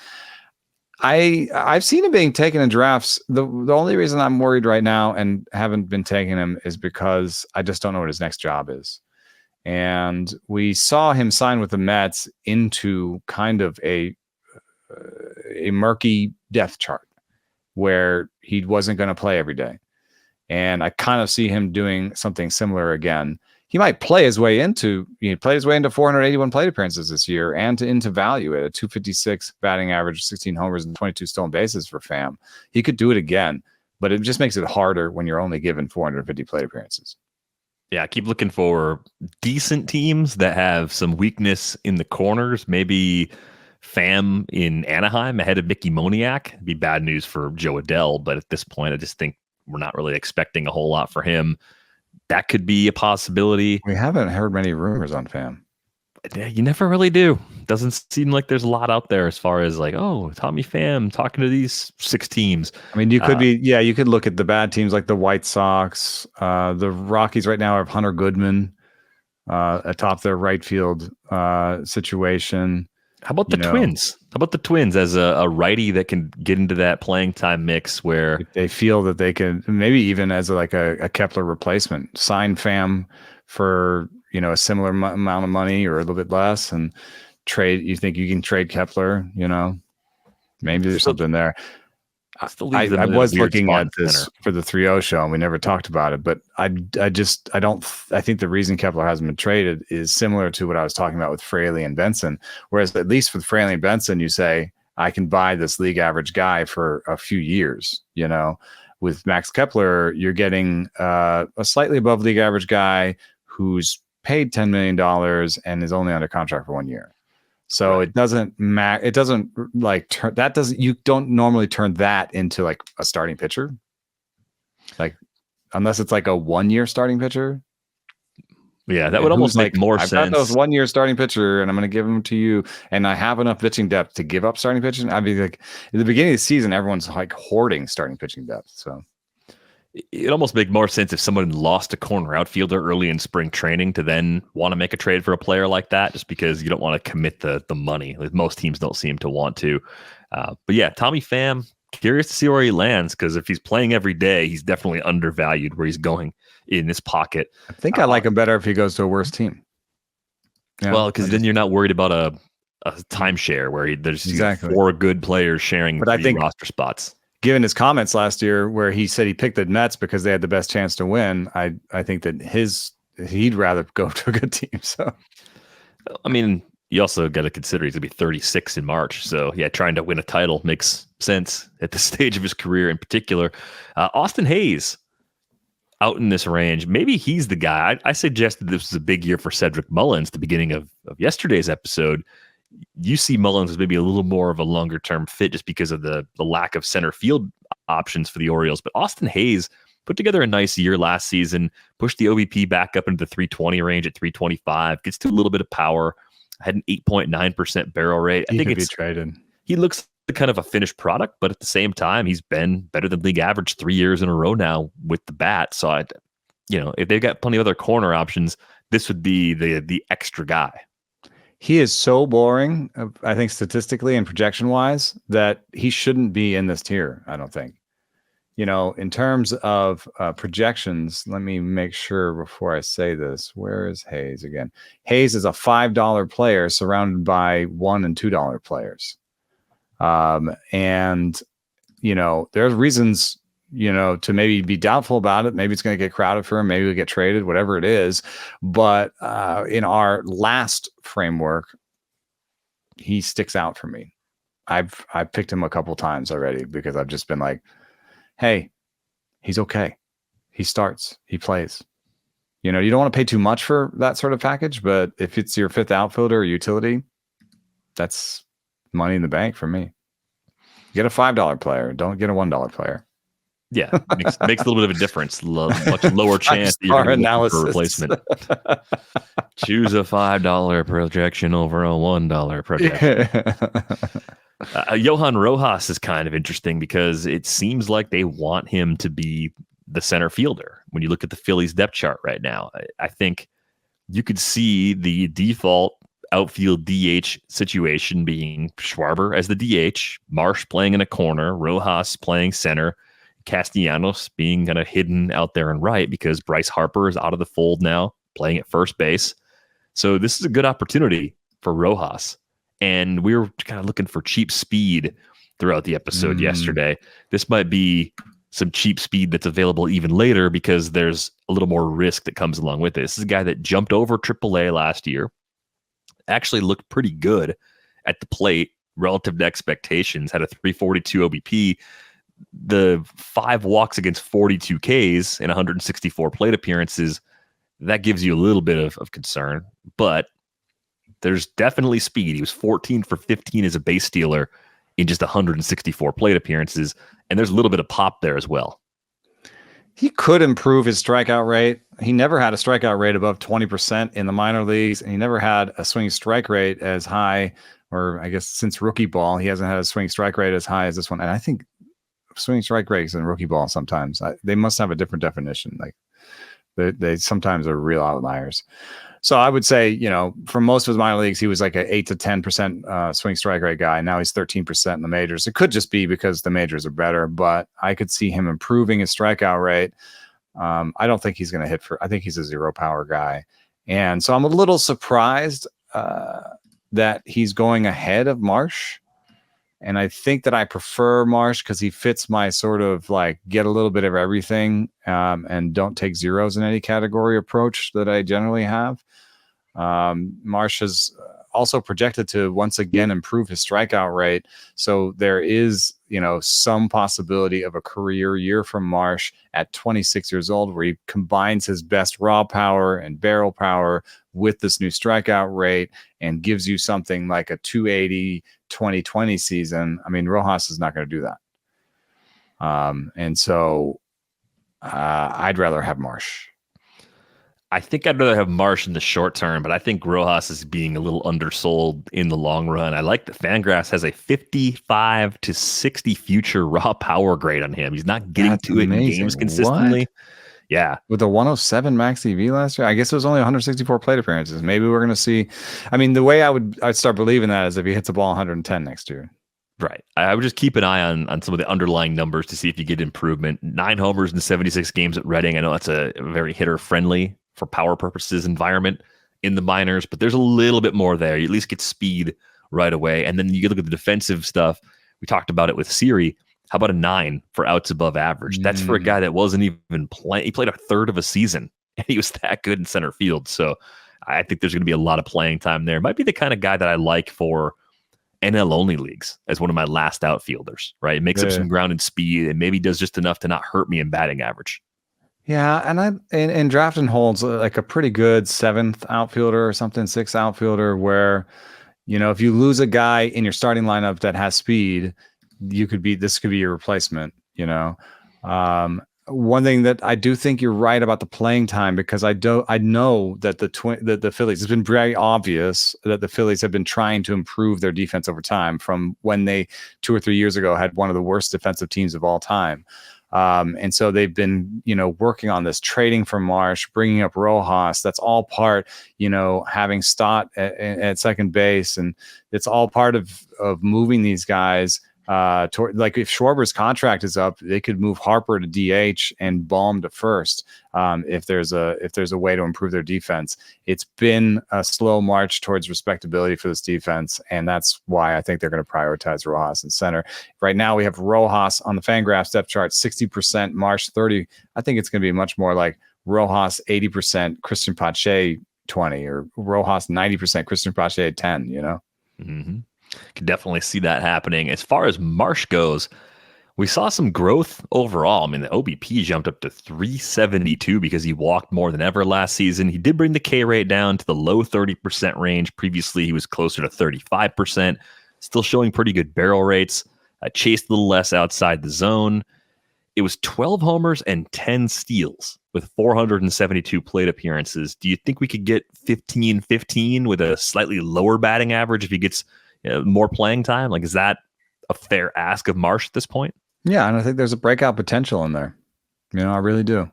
I've seen him being taken in drafts. The only reason I'm worried right now and haven't been taking him is because I just don't know what his next job is. And we saw him sign with the Mets into kind of a murky depth chart where he wasn't going to play every day. And I kind of see him doing something similar again. He might play his way into 481 plate appearances this year and into value at a 256 batting average, 16 homers and 22 stolen bases for Pham. He could do it again, but it just makes it harder when you're only given 450 plate appearances. Yeah, I keep looking for decent teams that have some weakness in the corners. Maybe Pham in Anaheim ahead of Mickey Moniak. It'd be bad news for Joe Adell, but at this point, I just think we're not really expecting a whole lot for him. That could be a possibility. We haven't heard many rumors on Pham. You never really do. Doesn't seem like there's a lot out there as far as like, oh, Tommy Pham talking to these 6 teams. I mean, you could look at the bad teams like the White Sox. The Rockies right now have Hunter Goodman atop their right field situation. How about the Twins? How about the Twins as a righty that can get into that playing time mix where they feel that they can, maybe even as a Kepler replacement, sign Pham for a similar amount of money or a little bit less, and trade. You think you can trade Kepler? Maybe there's something there. I was looking at this for the 3-0 show, and we never talked about it. But I think the reason Kepler hasn't been traded is similar to what I was talking about with Fraley and Benson. Whereas at least with Fraley and Benson, you say I can buy this league average guy for a few years. With Max Kepler, you're getting a slightly above league average guy who's paid $10 million and is only under contract for 1 year. So It doesn't you don't normally turn that into like a starting pitcher. Like, unless it's like a 1 year starting pitcher. Yeah, that would almost make more sense. I've got those 1 year starting pitcher and I'm going to give them to you. And I have enough pitching depth to give up starting pitching. I'd be like, at the beginning of the season, everyone's like hoarding starting pitching depth. So it almost make more sense if someone lost a corner outfielder early in spring training to then want to make a trade for a player like that, just because you don't want to commit the money. Like most teams don't seem to want to. But yeah, Tommy Pham, curious to see where he lands, because if he's playing every day, he's definitely undervalued where he's going in this pocket. I think I like him better if he goes to a worse team. Yeah, well, because then you're not worried about a timeshare where there's exactly 4 good players sharing but I think roster spots. Given his comments last year where he said he picked the Mets because they had the best chance to win, I think that he'd rather go to a good team. So, I mean, you also got to consider he's going to be 36 in March. So, yeah, trying to win a title makes sense at this stage of his career in particular. Austin Hayes out in this range. Maybe he's the guy. I suggested this was a big year for Cedric Mullins at the beginning of yesterday's episode. You see Mullins as maybe a little more of a longer term fit just because of the lack of center field options for the Orioles. But Austin Hayes put together a nice year last season, pushed the OBP back up into the 320 range at 325, gets to a little bit of power, had an 8.9% barrel rate. I think it's traded. He looks like kind of a finished product, but at the same time, he's been better than league average 3 years in a row now with the bat. So if they've got plenty of other corner options, this would be the extra guy. He is so boring, I think, statistically and projection wise, that he shouldn't be in this tier. I don't think. In terms of projections, let me make sure before I say this. Where is Hayes again? Hayes is a $5 player surrounded by $1 and $2 players. And there's reasons, to maybe be doubtful about it. Maybe it's going to get crowded for him. Maybe we'll get traded, whatever it is. But in our last framework, he sticks out for me. I've picked him a couple times already because I've just been like, hey, he's okay. He starts, he plays. You don't want to pay too much for that sort of package, but if it's your 5th outfielder or utility, that's money in the bank for me. Get a $5 player. Don't get a $1 player. Yeah, makes a little bit of a difference. Much lower chance that you're going to for a replacement. Choose a $5 projection over a $1 projection. Johan Rojas is kind of interesting because it seems like they want him to be the center fielder. When you look at the Phillies depth chart right now, I think you could see the default outfield DH situation being Schwarber as the DH, Marsh playing in a corner, Rojas playing center, Castellanos being kind of hidden out there and right because Bryce Harper is out of the fold now, playing at first base. So this is a good opportunity for Rojas. And we were kind of looking for cheap speed throughout the episode yesterday. This might be some cheap speed that's available even later because there's a little more risk that comes along with it. This is a guy that jumped over AAA last year, actually looked pretty good at the plate relative to expectations, had a 342 OBP. The 5 walks against 42 Ks and 164 plate appearances, that gives you a little bit of concern, but there's definitely speed. He was 14 for 15 as a base stealer in just 164 plate appearances, and there's a little bit of pop there as well. He could improve his strikeout rate. He never had a strikeout rate above 20% in the minor leagues, and he never had a swing strike rate as high, or I guess since rookie ball, he hasn't had a swing strike rate as high as this one. And I think swing strike rates in rookie ball sometimes they must have a different definition. Like they sometimes are real outliers. So I would say, for most of his minor leagues, he was like an 8 to 10% swing strike rate guy. Now he's 13% in the majors. It could just be because the majors are better, but I could see him improving his strikeout rate. I don't think he's going to hit I think he's a 0 power guy. And so I'm a little surprised that he's going ahead of Marsh. And I think that I prefer Marsh because he fits my sort of like get a little bit of everything and don't take zeros in any category approach that I generally have. Marsh is also projected to once again improve his strikeout rate. So there is, some possibility of a career year from Marsh at 26 years old where he combines his best raw power and barrel power with this new strikeout rate and gives you something like a 280 2020 season. I mean, Rojas is not going to do that. And so I'd rather have Marsh. I think I'd rather have Marsh in the short term, but I think Rojas is being a little undersold in the long run. I like that Fangraphs has a 55 to 60 future raw power grade on him. He's not getting That's to it in amazing. games consistently. What? Yeah. With the 107 max EV last year, I guess it was only 164 plate appearances. Maybe we're going to see. I mean, the way I'd start believing that is if he hits the ball 110 next year. Right. I would just keep an eye on some of the underlying numbers to see if you get improvement. 9 homers in 76 games at Reading. I know that's a very hitter-friendly, for power purposes, environment in the minors, but there's a little bit more there. You at least get speed right away. And then you look at the defensive stuff. We talked about it with Siri. How about a 9 for outs above average? That's for a guy that wasn't even playing. He played a third of a season, and he was that good in center field. So I think there's going to be a lot of playing time there. Might be the kind of guy that I like for NL only leagues as one of my last outfielders, right? Makes up some ground and speed and maybe does just enough to not hurt me in batting average. Yeah, and drafting holds like a pretty good 7th outfielder or something, 6th outfielder where, if you lose a guy in your starting lineup that has speed, this could be your replacement, One thing that I do think you're right about the playing time, because I know that the Phillies, it's been very obvious that the Phillies have been trying to improve their defense over time from when they 2 or 3 years ago had one of the worst defensive teams of all time. And so they've been, working on this, trading for Marsh, bringing up Rojas. That's all part, having Stott at second base, and it's all part of moving these guys. Like if Schwarber's contract is up, they could move Harper to DH and Baum to first. If there's a way to improve their defense. It's been a slow march towards respectability for this defense, and that's why I think they're going to prioritize Rojas in center. Right now we have Rojas on the Fangraphs depth chart 60%, Marsh 30. I think it's going to be much more like Rojas 80%, Christian Pache 20, or Rojas 90%, Christian Pache 10. Mm-hmm. Could definitely see that happening. As far as Marsh goes, we saw some growth overall. I mean, the OBP jumped up to 372 because he walked more than ever last season. He did bring the K rate down to the low 30% range. Previously, he was closer to 35%. Still showing pretty good barrel rates. Chased a little less outside the zone. It was 12 homers and 10 steals with 472 plate appearances. Do you think we could get 15-15 with a slightly lower batting average if he gets more playing time? Like, is that a fair ask of Marsh at this point? Yeah, and I think there's a breakout potential in there. I really do.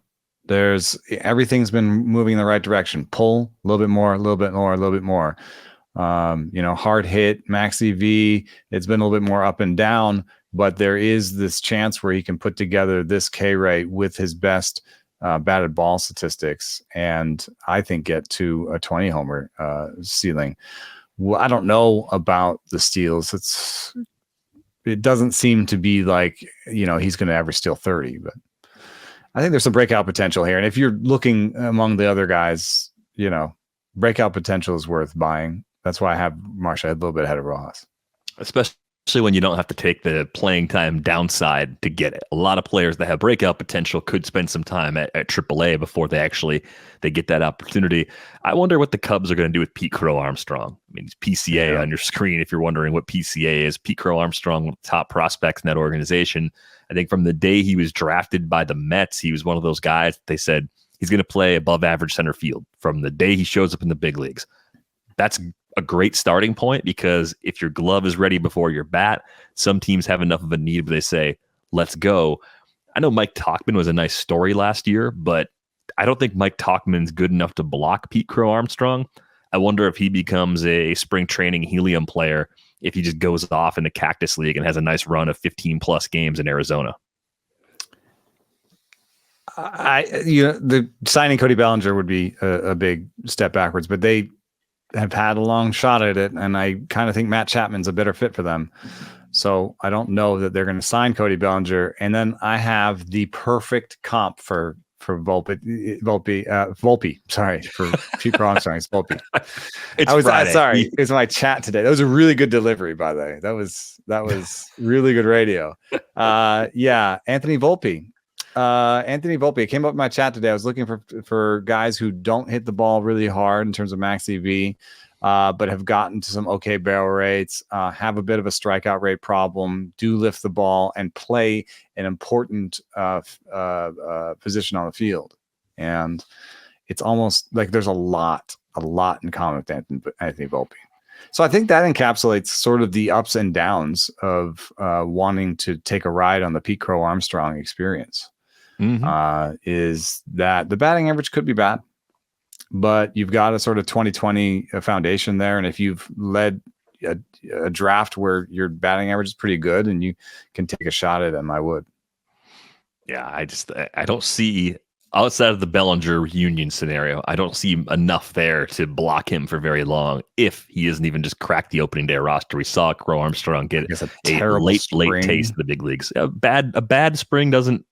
Everything's been moving in the right direction. Pull a little bit more, a little bit more, a little bit more. Hard hit, max EV. It's been a little bit more up and down, but there is this chance where he can put together this K rate with his best batted ball statistics, and I think get to a 20 homer ceiling. Well, I don't know about the steals. It doesn't seem to be like, he's going to ever steal 30, but I think there's some breakout potential here. And if you're looking among the other guys, breakout potential is worth buying. That's why I have Marsh a little bit ahead of Rojas. Especially when you don't have to take the playing time downside to get it. A lot of players that have breakout potential could spend some time at AAA before they get that opportunity. I wonder what the Cubs are going to do with Pete Crow-Armstrong. I mean, it's PCA on your screen if you're wondering what PCA is. Pete Crow-Armstrong, one of the top prospects in that organization. I think from the day he was drafted by the Mets, he was one of those guys that they said he's going to play above average center field from the day he shows up in the big leagues. That's a great starting point, because if your glove is ready before your bat, some teams have enough of a need where they say, let's go. I know Mike Tauchman was a nice story last year, but I don't think Mike Tauchman's good enough to block Pete Crow-Armstrong. I wonder if he becomes a spring training helium player if he just goes off in the Cactus League and has a nice run of 15 plus games in Arizona. The signing Cody Bellinger would be a big step backwards, but they have had a long shot at it, and I kind of think Matt Chapman's a better fit for them. So I don't know that they're going to sign Cody Bellinger. And then I have the perfect comp for Volpe. Sorry, for Pete Crow-Armstrong. It's Volpe. Sorry, it's my chat today. That was a really good delivery, by the way. That was really good radio. Anthony Volpe. Anthony Volpe came up in my chat today. I was looking for guys who don't hit the ball really hard in terms of max EV, but have gotten to some okay barrel rates, have a bit of a strikeout rate problem, do lift the ball, and play an important position on the field. And it's almost like there's a lot in common with Anthony Volpe. So I think that encapsulates sort of the ups and downs of wanting to take a ride on the Pete Crow-Armstrong experience. Is that the batting average could be bad, but you've got a sort of 2020 foundation there. And if you've led a draft where your batting average is pretty good and you can take a shot at him, I would. Yeah, I don't see, outside of the Bellinger reunion scenario, I don't see enough there to block him for very long if he isn't even just cracked the opening day roster. We saw Crow-Armstrong get a late taste of the big leagues. A bad spring doesn't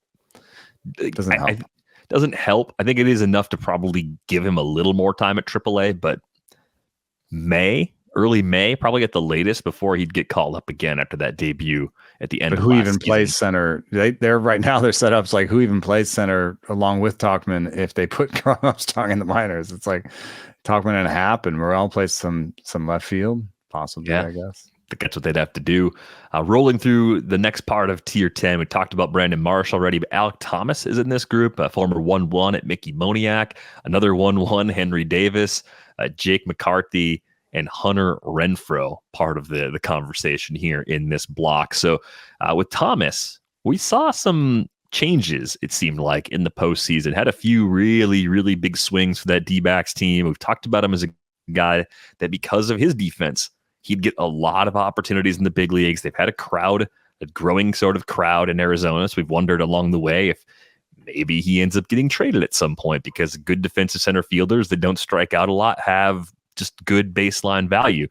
help. Doesn't help. I think it is enough to probably give him a little more time at AAA, but early May, probably at the latest, before he'd get called up again after that debut at the end. But who even plays center? They're right now. Their setups like who even plays center along with Tauchman if they put Crow-Armstrong in the minors. It's like Tauchman and Happ and Morel plays some left field, possibly. Yeah. I guess. I think that's what they'd have to do. Rolling through the next part of Tier 10, we talked about Brandon Marsh already, but Alek Thomas is in this group, a former 1-1 at Mickey Moniak, another 1-1 Henry Davis, Jake McCarthy, and Hunter Renfroe, part of the conversation here in this block. So with Thomas, we saw some changes, it seemed like, in the postseason. Had a few really, really big swings for that D-backs team. We've talked about him as a guy that because of his defense, he'd get a lot of opportunities in the big leagues. They've had a growing sort of crowd in Arizona. So we've wondered along the way if maybe he ends up getting traded at some point, because good defensive center fielders that don't strike out a lot have just good baseline value.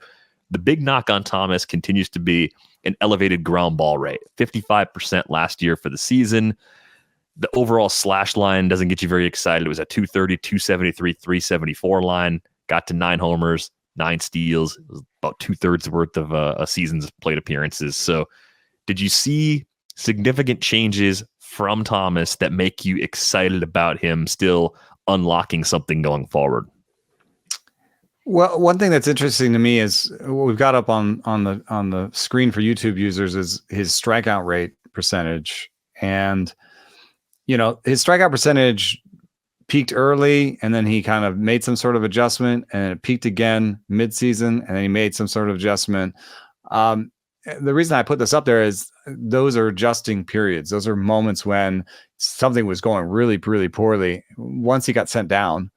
The big knock on Thomas continues to be an elevated ground ball rate, 55% last year for the season. The overall slash line doesn't get you very excited. It was a 230, 273, 374 line, got to 9 homers, 9 steals. It was about 2/3 worth of a season's plate appearances. So did you see significant changes from Thomas that make you excited about him still unlocking something going forward? Well, one thing that's interesting to me is what we've got up on the screen for YouTube users is his strikeout rate percentage. And, his strikeout percentage peaked early, and then he kind of made some sort of adjustment, and it peaked again midseason, and then he made some sort of adjustment. The reason I put this up there is those are adjusting periods. Those are moments when something was going really, really poorly. Once he got sent down,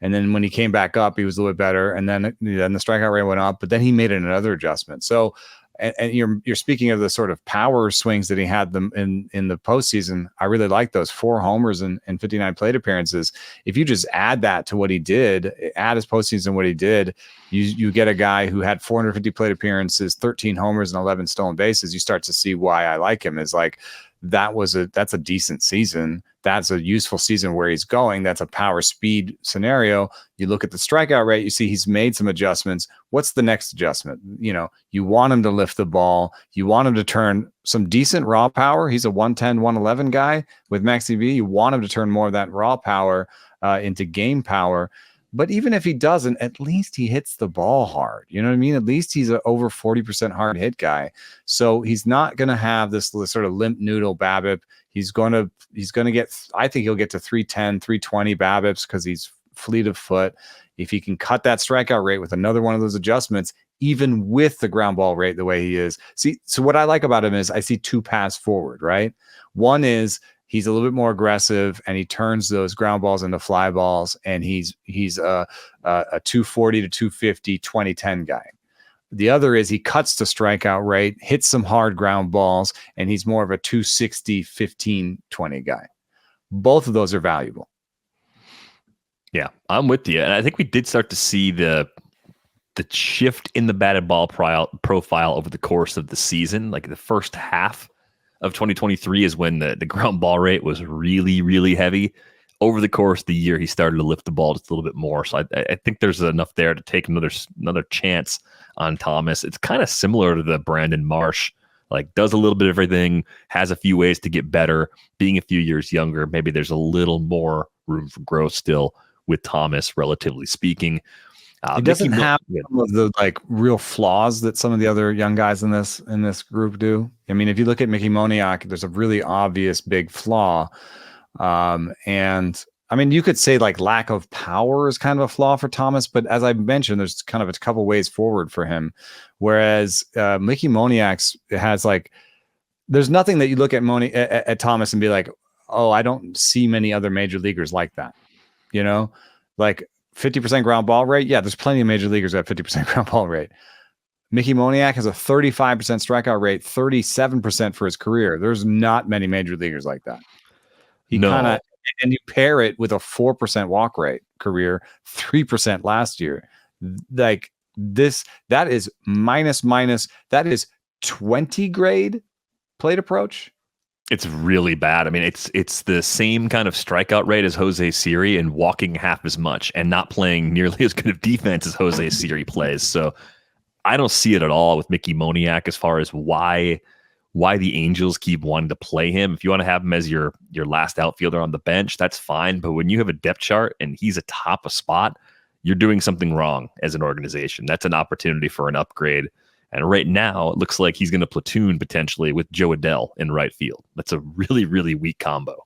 and then when he came back up, he was a little bit better. And then the strikeout rate went up, but then he made another adjustment. So, and you're speaking of the sort of power swings that he had them in the postseason. I really like those 4 homers and 59 plate appearances. If you just add that to what he did, add his postseason what he did, you get a guy who had 450 plate appearances, 13 homers, and 11 stolen bases. You start to see why I like him. Is like that's a decent season. That's a useful season where he's going. That's a power speed scenario. You look at the strikeout rate, you see he's made some adjustments. What's the next adjustment? You want him to lift the ball. You want him to turn some decent raw power. He's a 110, 111 guy with max EV. You want him to turn more of that raw power into game power. But even if he doesn't, at least he hits the ball hard. You know what I mean? At least he's an over 40% hard hit guy. So he's not going to have this sort of limp noodle BABIP. He's going to get, I think he'll get to 310, 320 BABIPs because he's fleet of foot. If he can cut that strikeout rate with another one of those adjustments, even with the ground ball rate the way he is. See, so what I like about him is I see 2 paths forward, right? One is he's a little bit more aggressive and he turns those ground balls into fly balls, and he's a 240 to 250, 20-10 guy. The other is he cuts the strikeout rate, hits some hard ground balls, and he's more of a 260, 15, 20 guy. Both of those are valuable. Yeah, I'm with you. And I think we did start to see the shift in the batted ball profile over the course of the season. Like the first half of 2023 is when the ground ball rate was really, really heavy. Over the course of the year, he started to lift the ball just a little bit more. So I think there's enough there to take another chance on Thomas. It's kind of similar to the Brandon Marsh, like does a little bit of everything, has a few ways to get better. Being a few years younger, maybe there's a little more room for growth still with Thomas, relatively speaking. He doesn't have some of the real flaws that some of the other young guys in this group do. I mean, if you look at Mickey Moniak, there's a really obvious big flaw. And I I mean, you could say like lack of power is kind of a flaw for Thomas, but as I mentioned, there's kind of a couple ways forward for him. Whereas Mickey Moniak's has like, there's nothing that you look at Thomas and be like, oh, I don't see many other major leaguers like that. You know, like 50% ground ball rate. Yeah, there's plenty of major leaguers that have 50% ground ball rate. Mickey Moniak has a 35% strikeout rate, 37% for his career. There's not many major leaguers like that. He kind of, and you pair it with a 4% walk rate career, 3% last year. Like this, that is minus, that is 20 grade plate approach. It's really bad. I mean, it's the same kind of strikeout rate as Jose Siri and walking half as much and not playing nearly as good of defense as Jose Siri plays. So I don't see it at all with Mickey Moniak as far as why the Angels keep wanting to play him. If you want to have him as your last outfielder on the bench, that's fine. But when you have a depth chart and he's atop a spot, you're doing something wrong as an organization. That's an opportunity for an upgrade. And right now, it looks like he's going to platoon potentially with Joe Adell in right field. That's a really, really weak combo.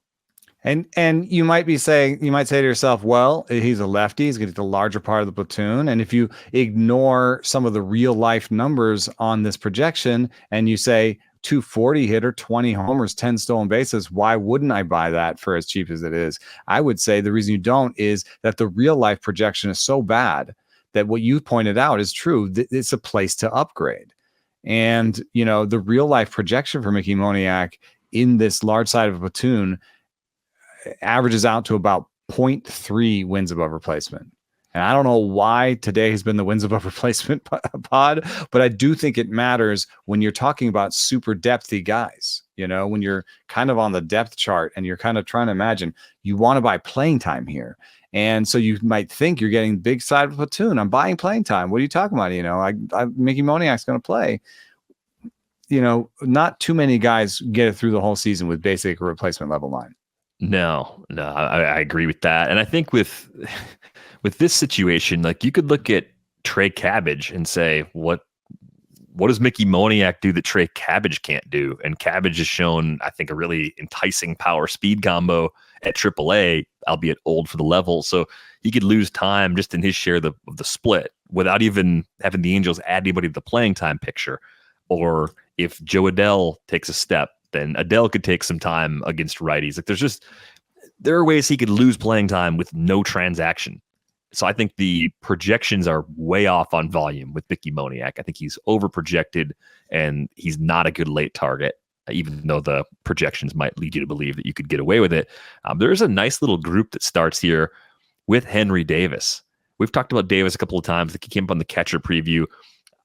And you might say to yourself, well, he's a lefty. He's going to get the larger part of the platoon. And if you ignore some of the real life numbers on this projection and you say 240 hitter, 20 homers, 10 stolen bases, why wouldn't I buy that for as cheap as it is? I would say the reason you don't is that the real life projection is so bad that what you pointed out is true. It's a place to upgrade. And, you know, the real life projection for Mickey Moniak in this large side of a platoon averages out to about 0.3 wins above replacement. And I don't know why today has been the wins above replacement pod, but I do think it matters when you're talking about super depthy guys. You know, when you're kind of on the depth chart and you're kind of trying to imagine you want to buy playing time here. And so you might think you're getting big side of a platoon. I'm buying playing time. What are you talking about? You know, Mickey Moniak's going to play. You know, not too many guys get it through the whole season with basic replacement level line. No, I agree with that. And I think with this situation, like you could look at Trey Cabbage and say, what does Mickey Moniak do that Trey Cabbage can't do? And Cabbage has shown, I think, a really enticing power speed combo at AAA, albeit old for the level. So he could lose time just in his share of the split without even having the Angels add anybody to the playing time picture. Or if Joe Adell takes a step, then Adell could take some time against righties. Like there are ways he could lose playing time with no transaction. So I think the projections are way off on volume with Mickey Moniak. I think he's over projected and he's not a good late target, even though the projections might lead you to believe that you could get away with it. There's a nice little group that starts here with Henry Davis. We've talked about Davis a couple of times. He came up on the catcher preview.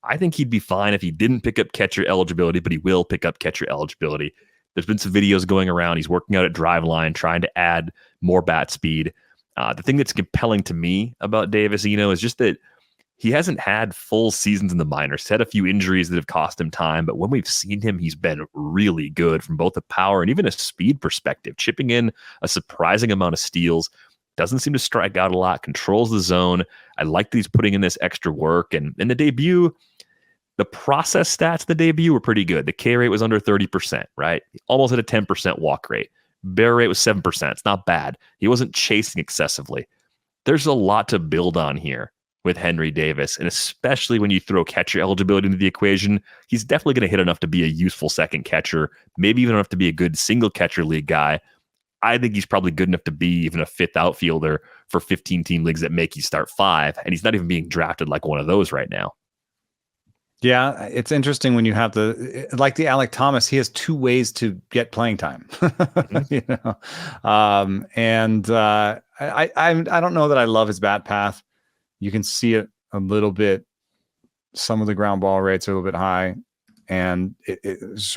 I think he'd be fine if he didn't pick up catcher eligibility, but he will pick up catcher eligibility. There's been some videos going around. He's working out at Driveline, trying to add more bat speed. The thing that's compelling to me about Davis, Eno, is just that he hasn't had full seasons in the minors. He's had a few injuries that have cost him time, but when we've seen him, he's been really good from both a power and even a speed perspective, chipping in a surprising amount of steals. Doesn't seem to strike out a lot, controls the zone. I like that he's putting in this extra work. And in the debut, the process stats of the debut were pretty good. The K rate was under 30%, right? Almost at a 10% walk rate. Bear rate was 7%. It's not bad. He wasn't chasing excessively. There's a lot to build on here with Henry Davis, and especially when you throw catcher eligibility into the equation, he's definitely going to hit enough to be a useful second catcher, maybe even enough to be a good single catcher league guy. I think he's probably good enough to be even a fifth outfielder for 15-team leagues that make you start five, and he's not even being drafted like one of those right now. Yeah, it's interesting when you have like the Alek Thomas, he has two ways to get playing time. You know, I don't know that I love his bat path. You can see it a little bit. Some of the ground ball rates are a little bit high, and it's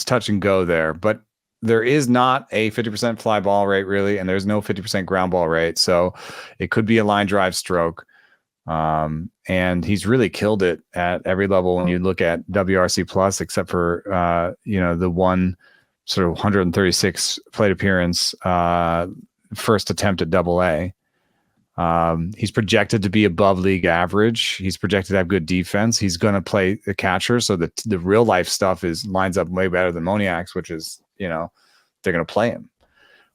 touch and go there. But there is not a 50% fly ball rate really, and there's no 50% ground ball rate. So it could be a line drive stroke. And he's really killed it at every level when you look at WRC plus, except for, the one sort of 136 plate appearance, first attempt at AA. He's projected to be above league average. He's projected to have good defense. He's going to play the catcher. So the real life stuff lines up way better than Moniak's, which is, they're going to play him.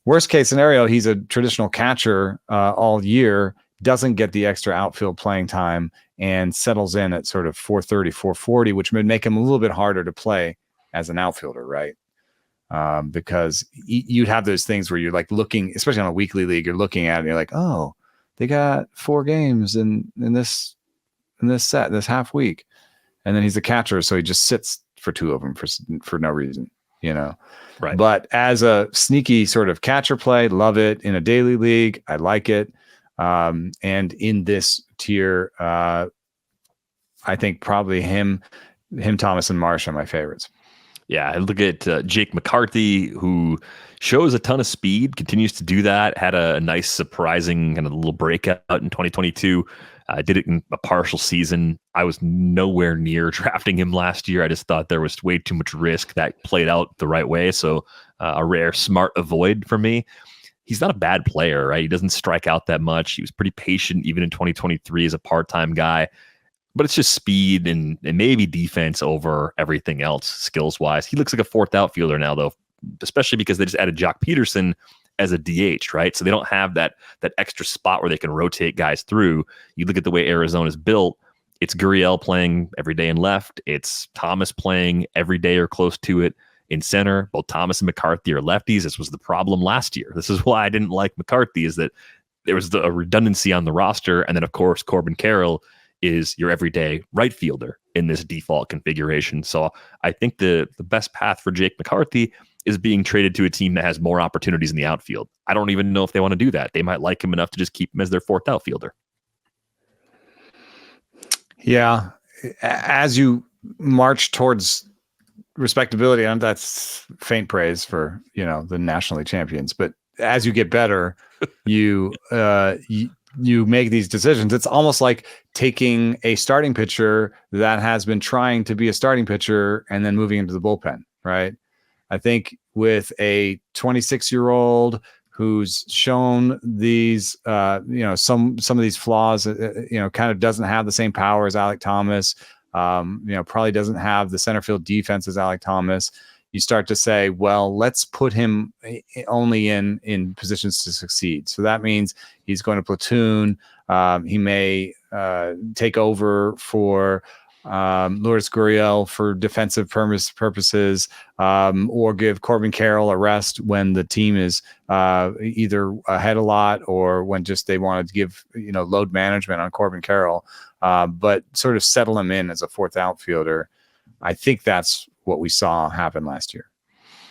Worst case scenario, he's a traditional catcher all year, doesn't get the extra outfield playing time, and settles in at sort of 430, 440, which would make him a little bit harder to play as an outfielder, right? Because you'd have those things where you're like looking, especially on a weekly league, you're looking at it and you're like, oh, they got 4 games in this half week. And then he's a catcher, so he just sits for 2 of them for no reason, Right. But as a sneaky sort of catcher play, love it. In a daily league, I like it. And in this tier, I think probably him, Thomas, and Marsh are my favorites. Yeah, I look at Jake McCarthy, who shows a ton of speed, continues to do that, had a nice, surprising kind of little breakout in 2022. Did it in a partial season. I was nowhere near drafting him last year. I just thought there was way too much risk. That played out the right way. So a rare, smart avoid for me. He's not a bad player, right? He doesn't strike out that much. He was pretty patient even in 2023 as a part-time guy. But it's just speed and maybe defense over everything else, skills-wise. He looks like a 4th outfielder now, though, especially because they just added Jock Peterson as a DH, right? So they don't have that extra spot where they can rotate guys through. You look at the way Arizona's built, it's Gurriel playing every day in left. It's Thomas playing every day or close to it in center. Both Thomas and McCarthy are lefties. This was the problem last year. This is why I didn't like McCarthy, is that there was a redundancy on the roster. And then, of course, Corbin Carroll is your everyday right fielder in this default configuration. So I think the best path for Jake McCarthy is being traded to a team that has more opportunities in the outfield. I don't even know if they want to do that. They might like him enough to just keep him as their 4th outfielder. Yeah. As you march towards respectability, and that's faint praise for, the National League champions, but as you get better, you make these decisions. It's almost like taking a starting pitcher that has been trying to be a starting pitcher and then moving into the bullpen, right? I think with a 26-year-old who's shown these, some of these flaws, kind of doesn't have the same power as Alek Thomas, probably doesn't have the center field defense as Alek Thomas. You start to say, well, let's put him only in positions to succeed. So that means he's going to platoon. He may take over for Lourdes Gurriel for defensive purposes, or give Corbin Carroll a rest when the team is either ahead a lot or when just they wanted to give load management on Corbin Carroll, but sort of settle him in as a 4th outfielder. I think that's what we saw happen last year.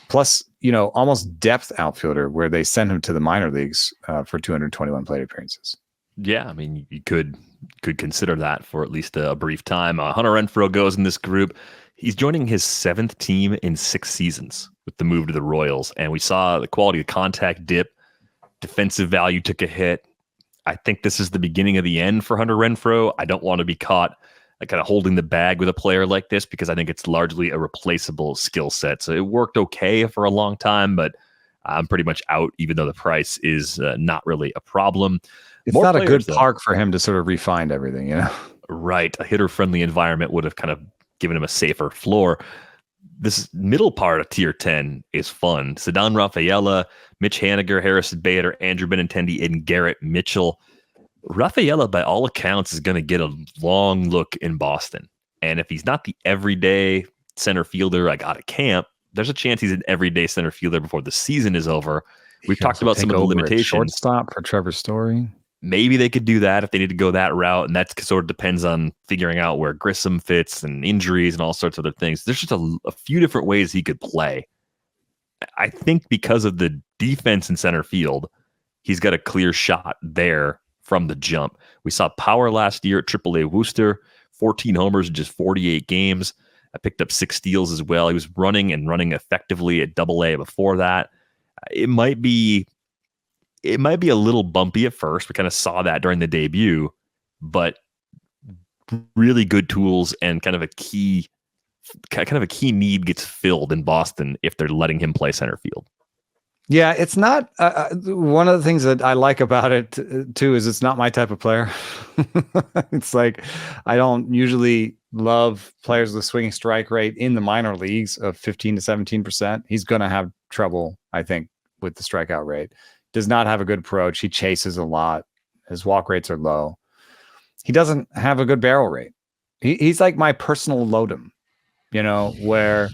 Plus, almost depth outfielder where they sent him to the minor leagues for 221 plate appearances. Yeah, I mean, you could consider that for at least a brief time. Hunter Renfroe goes in this group. He's joining his 7th team in 6 seasons with the move to the Royals, and we saw the quality of contact dip. Defensive value took a hit. I think this is the beginning of the end for Hunter Renfroe. I don't want to be caught kind of holding the bag with a player like this, because I think it's largely a replaceable skill set. So it worked okay for a long time, but I'm pretty much out, even though the price is not really a problem. It's not a good park for him to sort of refine everything, Right. A hitter-friendly environment would have kind of given him a safer floor. This middle part of tier 10 is fun. Ceddanne Rafaela, Mitch Haniger, Harrison Bader, Andrew Benintendi, and Garrett Mitchell. Rafaela, by all accounts, is going to get a long look in Boston. And if he's not the everyday center fielder I got at camp, there's a chance he's an everyday center fielder before the season is over. We've talked about some of the limitations. Shortstop for Trevor Story. Maybe they could do that if they need to go that route. And that sort of depends on figuring out where Grissom fits and injuries and all sorts of other things. There's just a few different ways he could play. I think because of the defense in center field, he's got a clear shot there from the jump. We saw power last year at AAA Worcester, 14 homers in just 48 games. I picked up 6 steals as well. He was running effectively at AA before that. It might be a little bumpy at first. We kind of saw that during the debut, but really good tools and kind of a key need gets filled in Boston if they're letting him play center field. Yeah, it's not one of the things that I like about it too is it's not my type of player. It's like I don't usually love players with a swinging strike rate in the minor leagues of 15 to 17%. He's going to have trouble, I think, with the strikeout rate. Does not have a good approach. He chases a lot. His walk rates are low. He doesn't have a good barrel rate. He's like my personal Lodem, where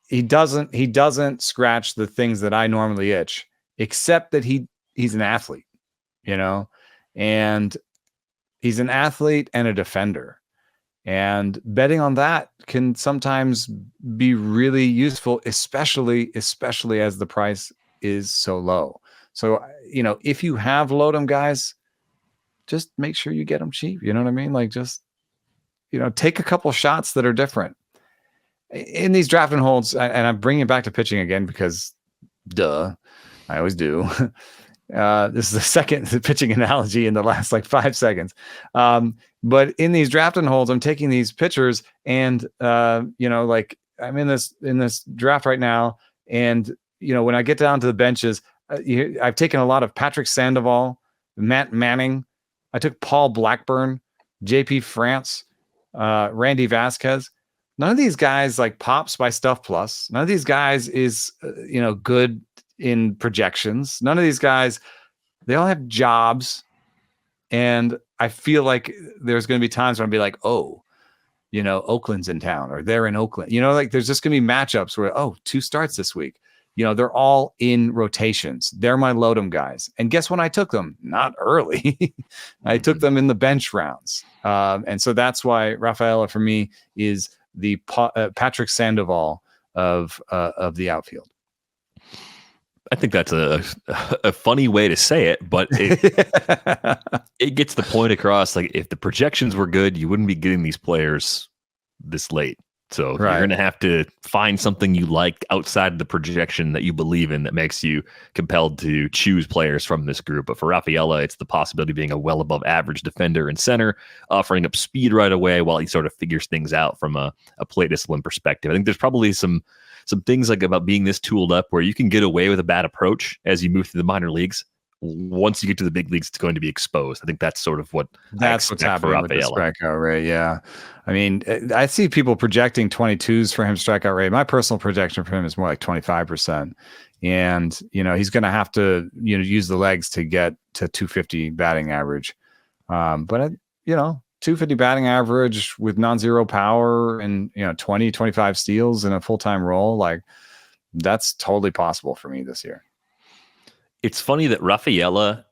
he doesn't scratch the things that I normally itch, except that he's an athlete, and he's an athlete and a defender. And betting on that can sometimes be really useful, especially as the price is so low. So, if you have Lodem guys, just make sure you get them cheap. You know what I mean? Like, just, take a couple shots that are different in these draft and holds. And I'm bringing it back to pitching again, because I always do. This is the second pitching analogy in the last 5 seconds. But in these draft and holds, I'm taking these pitchers and, I'm in this draft right now. And, when I get down to the benches, I've taken a lot of Patrick Sandoval, Matt Manning. I took Paul Blackburn, JP France, Randy Vasquez. None of these guys pops by Stuff Plus. None of these guys is, good in projections. None of these guys, they all have jobs. And I feel like there's going to be times when I'll be like, oh, Oakland's in town, or they're in Oakland. There's just going to be matchups where, 2 starts this week. They're all in rotations. They're my Lodem guys. And guess when I took them? Not early. I took them in the bench rounds. And so that's why Rafaela for me is the Patrick Sandoval of the outfield. I think that's a funny way to say it, but it gets the point across. If the projections were good, you wouldn't be getting these players this late. So You're going to have to find something you like outside of the projection that you believe in that makes you compelled to choose players from this group. But for Rafaela, it's the possibility of being a well above average defender and center, offering up speed right away while he sort of figures things out from a play discipline perspective. I think there's probably some things about being this tooled up where you can get away with a bad approach as you move through the minor leagues. Once you get to the big leagues, it's going to be exposed. I think that's sort of what's happening with the strikeout rate. Yeah. I mean, I see people projecting 22s for him strikeout rate. My personal projection for him is more like 25%. And, he's going to have to, use the legs to get to 250 batting average. But 250 batting average with non-zero power and, 20, 25 steals in a full-time role, that's totally possible for me this year. It's funny that Rafaela,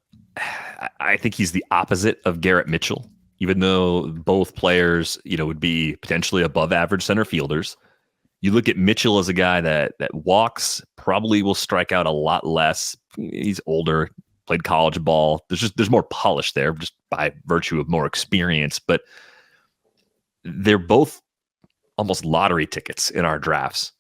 I think he's the opposite of Garrett Mitchell, even though both players, would be potentially above average center fielders. You look at Mitchell as a guy that walks, probably will strike out a lot less. He's older, played college ball. There's more polish there just by virtue of more experience, but they're both almost lottery tickets in our drafts.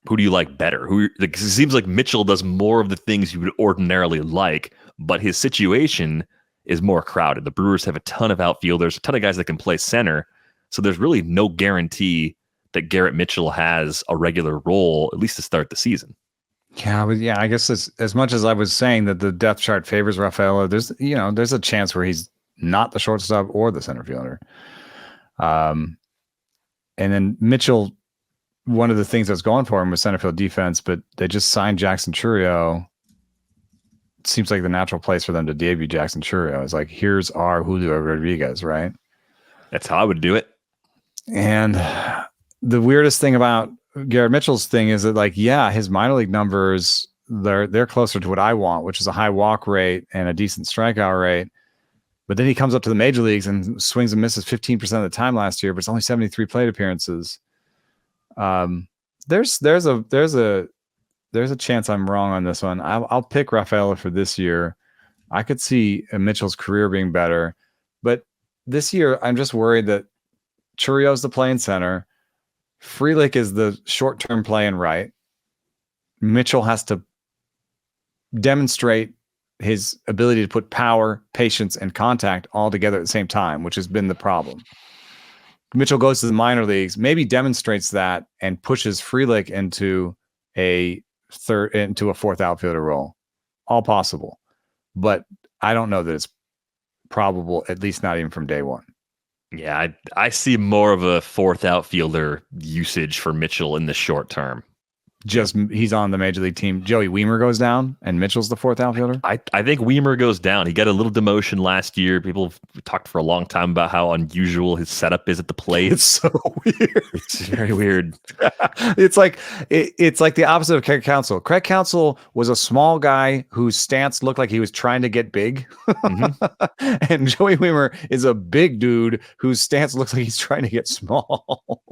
Who do you like better? It seems like Mitchell does more of the things you would ordinarily like, but his situation is more crowded. The Brewers have a ton of outfielders, a ton of guys that can play center. So there's really no guarantee that Garrett Mitchell has a regular role, at least to start the season. Yeah, I guess as much as I was saying that the depth chart favors Rafaela, there's a chance where he's not the shortstop or the center fielder. And then Mitchell, one of the things that's going for him was center field defense, but they just signed Jackson Chourio. It seems like the natural place for them to debut Jackson Chourio is here's our Julio Rodriguez, right? That's how I would do it. And the weirdest thing about Garrett Mitchell's thing is that his minor league numbers, they're closer to what I want, which is a high walk rate and a decent strikeout rate. But then he comes up to the major leagues and swings and misses 15% of the time last year, but it's only 73 plate appearances. There's a chance I'm wrong on this one. I'll pick Rafaela for this year. I could see Mitchell's career being better, but this year I'm just worried that Churio's the play in center. Frelick is the short-term play in right. Mitchell has to demonstrate his ability to put power, patience, and contact all together at the same time, which has been the problem. Mitchell goes to the minor leagues, maybe demonstrates that and pushes Frelick into a fourth outfielder role. All possible. But I don't know that it's probable, at least not even from day one. Yeah, I see more of a fourth outfielder usage for Mitchell in the short term. he's on the major league team. Joey Wiemer goes down and Mitchell's the fourth outfielder. I think Wiemer goes down. He got a little demotion last year. People have talked for a long time about how unusual his setup is at the plate. It's so weird. It's very weird. It's like the opposite of Craig Counsell. Craig Counsell was a small guy whose stance looked like he was trying to get big. And Joey Wiemer is a big dude whose stance looks like he's trying to get small.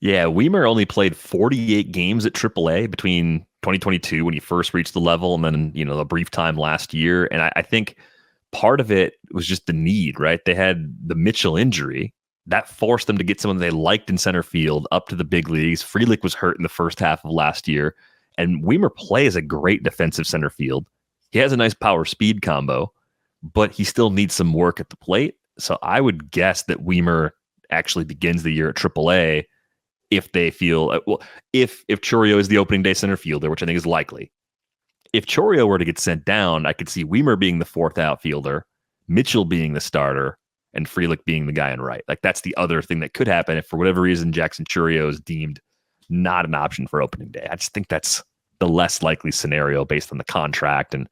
Yeah, Wiemer only played 48 games at AAA between 2022 when he first reached the level and then, a brief time last year. And I think part of it was just the need, right? They had the Mitchell injury that forced them to get someone they liked in center field up to the big leagues. Frelick was hurt in the first half of last year, and Wiemer plays a great defensive center field. He has a nice power speed combo, but he still needs some work at the plate. So I would guess that Wiemer actually begins the year at AAA if they feel, if Chourio is the opening day center fielder, which I think is likely. If Chourio were to get sent down, I could see Wiemer being the fourth outfielder, Mitchell being the starter, and Frelick being the guy in right. Like, that's the other thing that could happen if for whatever reason Jackson Chourio is deemed not an option for opening day. I just think that's the less likely scenario based on the contract and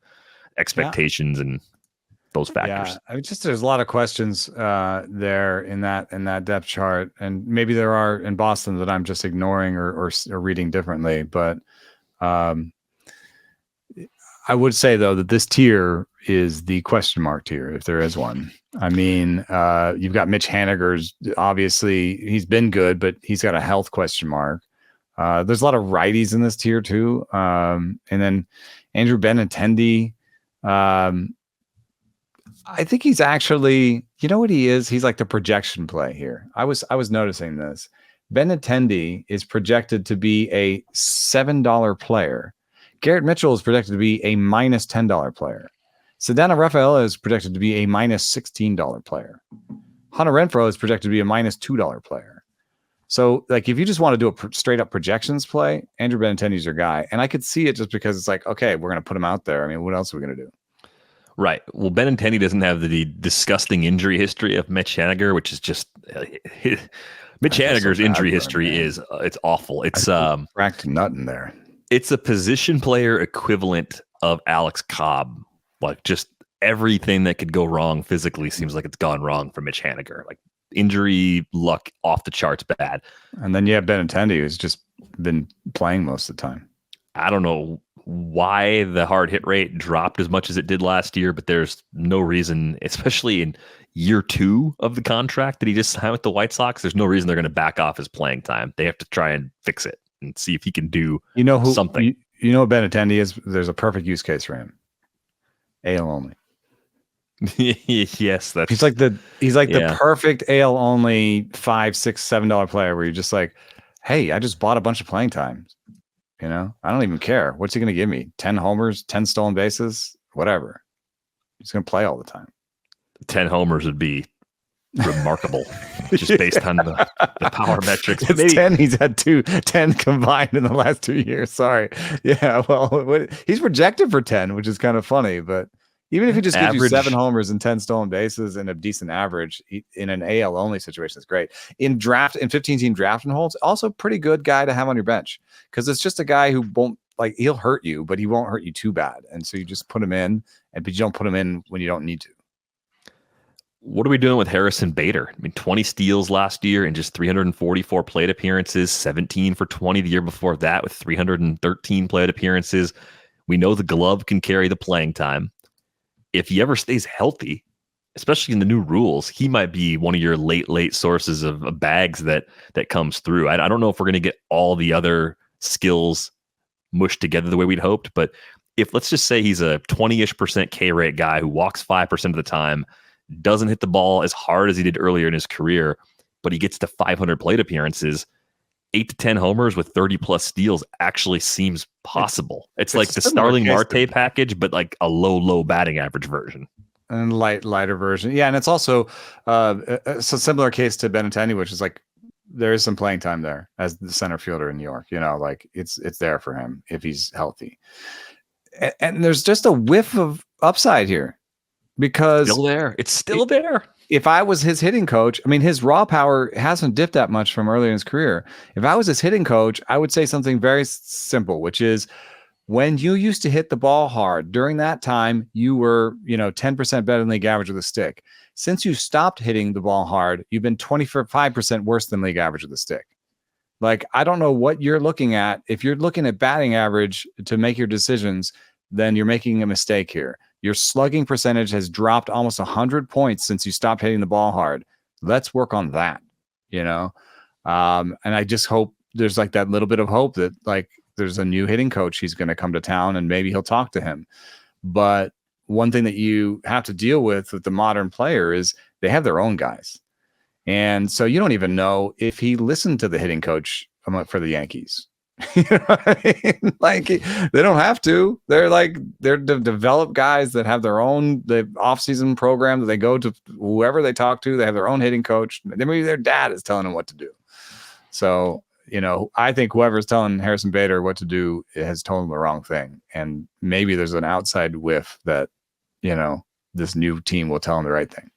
expectations and those factors. Yeah, there's a lot of questions there in that depth chart, and maybe there are in Boston that I'm just ignoring or reading differently. But I would say though that this tier is the question mark tier, if there is one. I mean, you've got Mitch Haniger's, obviously he's been good, but he's got a health question mark. There's a lot of righties in this tier too, and then Andrew Benintendi. I think he's actually, you know what he is? He's like the projection play here. I was noticing this. Benintendi is projected to be a $7 player. Garrett Mitchell is projected to be a minus $10 player. Ceddanne Rafaela is projected to be a minus $16 player. Hunter Renfroe is projected to be a minus $2 player. So, like, if you just want to do a straight up projections play, Andrew Benintendi's your guy. And I could see it just because it's like, okay, we're going to put him out there. I mean, what else are we going to do? Right. Well, Benintendi doesn't have the disgusting injury history of Mitch Haniger, which is just Mitch Haniger's injury history is it's awful. It's cracked nut in there. It's a position player equivalent of Alex Cobb. Like, just everything that could go wrong physically seems like it's gone wrong for Mitch Haniger. Like, injury luck off the charts bad. And then you have Benintendi, who's just been playing most of the time. I don't know why the hard hit rate dropped as much as it did last year, but there's no reason, especially in year 2 of the contract that he just signed with the White Sox, there's no reason they're going to back off his playing time. They have to try and fix it and see if he can do something. You know what Benintendi is? There's a perfect use case for him. AL only. Yes, he's like the perfect AL only $5, $6, $7 player where you're just like, hey, I just bought a bunch of playing time. I don't even care. What's he going to give me? 10 homers, 10 stolen bases, whatever. He's going to play all the time. 10 homers would be remarkable, just based on the power metrics. It's 10. He's had 10 combined in the last 2 years. Sorry. Yeah, well, he's projected for 10, which is kind of funny. But even if he just gives you 7 homers and 10 stolen bases and a decent average in an AL only situation, is great. In 15-team draft and holds, also pretty good guy to have on your bench, because it's just a guy who won't, like, he'll hurt you, but he won't hurt you too bad. And so you just put him in, but you don't put him in when you don't need to. What are we doing with Harrison Bader? I mean, 20 steals last year and just 344 plate appearances, 17 for 20 the year before that with 313 plate appearances. We know the glove can carry the playing time. If he ever stays healthy, especially in the new rules, he might be one of your late sources of bags that comes through. I don't know if we're going to get all the other skills mushed together the way we'd hoped, but if, let's just say, he's a 20-ish% K rate guy who walks 5% of the time, doesn't hit the ball as hard as he did earlier in his career, but he gets to 500 plate appearances, 8 to 10 homers with 30+ steals actually seems possible. It's like the Starling Marte package, but like a low batting average version. And lighter version. Yeah, and it's also a similar case to Benintendi, which is like there is some playing time there as the center fielder in New York. Like it's there for him if he's healthy. And there's just a whiff of upside here because it's still there. if I was his hitting coach, I mean, his raw power hasn't dipped that much from earlier in his career. If I was his hitting coach, I would say something very simple, which is when you used to hit the ball hard, during that time, you were, 10% better than league average with a stick. Since you stopped hitting the ball hard, you've been 25% worse than league average with a stick. Like, I don't know what you're looking at. If you're looking at batting average to make your decisions, then you're making a mistake here. Your slugging percentage has dropped almost 100 points since you stopped hitting the ball hard. Let's work on that, And I just hope there's like that little bit of hope that like there's a new hitting coach. He's going to come to town and maybe he'll talk to him. But one thing that you have to deal with the modern player is they have their own guys. And so you don't even know if he listened to the hitting coach for the Yankees. You know what I mean? Like, they don't have to. They're developed guys that have their own off-season program that they go to whoever they talk to. They have their own hitting coach. Maybe their dad is telling them what to do. So, I think whoever's telling Harrison Bader what to do has told him the wrong thing. And maybe there's an outside whiff that, this new team will tell him the right thing.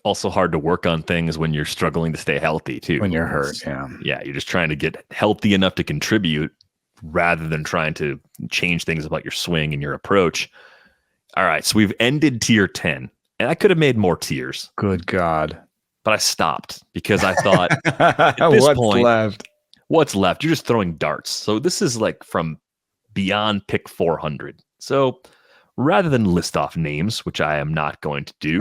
Also hard to work on things when you're struggling to stay healthy too. When you're hurt, yeah. Yeah, you're just trying to get healthy enough to contribute rather than trying to change things about your swing and your approach. All right, so we've ended tier 10. And I could have made more tiers. Good God. But I stopped because I thought at this point, what's left? You're just throwing darts. So this is like from beyond pick 400. So rather than list off names, which I am not going to do,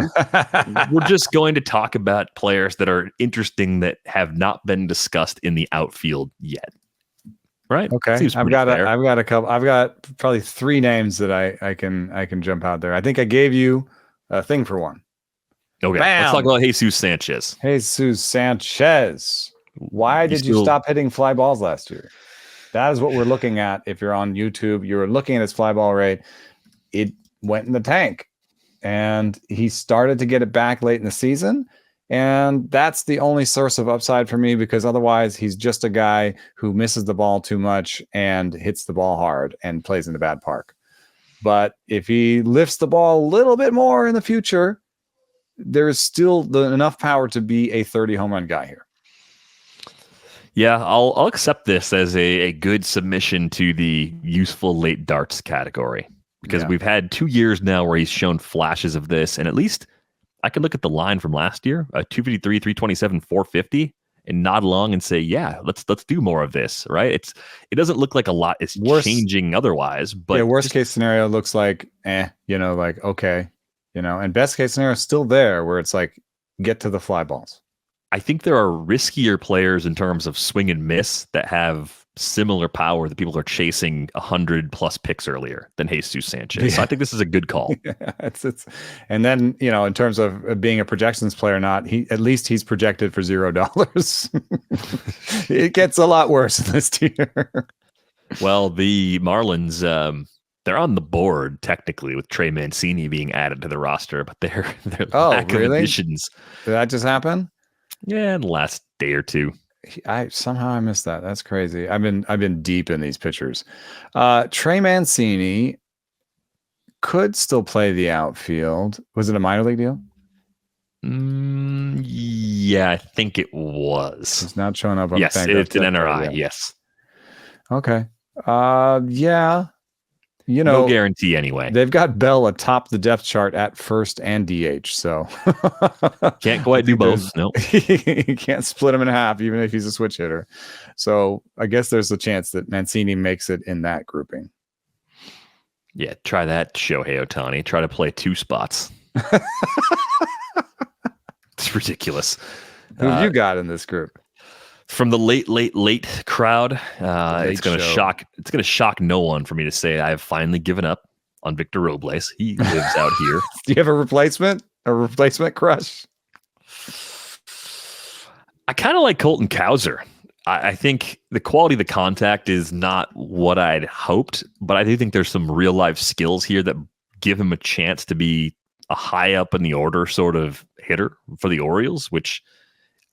we're just going to talk about players that are interesting that have not been discussed in the outfield yet. Right? Okay. I've got a couple. I've got probably 3 names that I can jump out there. I think I gave you a thing for one. Okay. Bam! Let's talk about Jesus Sanchez. Jesus Sanchez. Why did you stop hitting fly balls last year? That is what we're looking at. If you're on YouTube, you're looking at his fly ball rate. It went in the tank, and he started to get it back late in the season. And that's the only source of upside for me, because otherwise he's just a guy who misses the ball too much and hits the ball hard and plays in a bad park. But if he lifts the ball a little bit more in the future, there is still enough power to be a 30 home run guy here. Yeah, I'll accept this as a good submission to the useful late darts category, because we've had 2 years now where he's shown flashes of this. And at least I can look at the line from last year, 253, 327, 450, and nod along and say, yeah, let's do more of this, right? It doesn't look like a lot is changing otherwise, but worst case scenario looks like, like, okay, and best case scenario is still there where it's like, get to the fly balls. I think there are riskier players in terms of swing and miss that have similar power that people are chasing 100+ picks earlier than Jesus Sanchez. Yeah. So I think this is a good call. And then, in terms of being a projections player or not, at least he's projected for $0. It gets a lot worse in this tier. Well, the Marlins, they're on the board technically with Trey Mancini being added to the roster, but they're lack of additions. Did that just happen? Yeah, in the last day or two. I missed that. That's crazy. I've been deep in these pitchers. Trey Mancini could still play the outfield. Was it a minor league deal? Yeah, I think it was. It's not showing up on yes, the it's an NRI. Yes. Okay. Yeah. No guarantee anyway. They've got Bell atop the depth chart at first and DH, so can't quite do both. No, you can't split him in half, even if he's a switch hitter. So I guess there's a chance that Mancini makes it in that grouping. Yeah, try that, Shohei Ohtani. Try to play 2 spots. It's ridiculous. Who have you got in this group? From the late crowd, it's going to shock. It's going to shock no one for me to say I have finally given up on Victor Robles. He lives out here. Do you have a replacement? A replacement crush? I kind of like Colton Cowser. I think the quality of the contact is not what I'd hoped, but I do think there's some real life skills here that give him a chance to be a high up in the order sort of hitter for the Orioles, which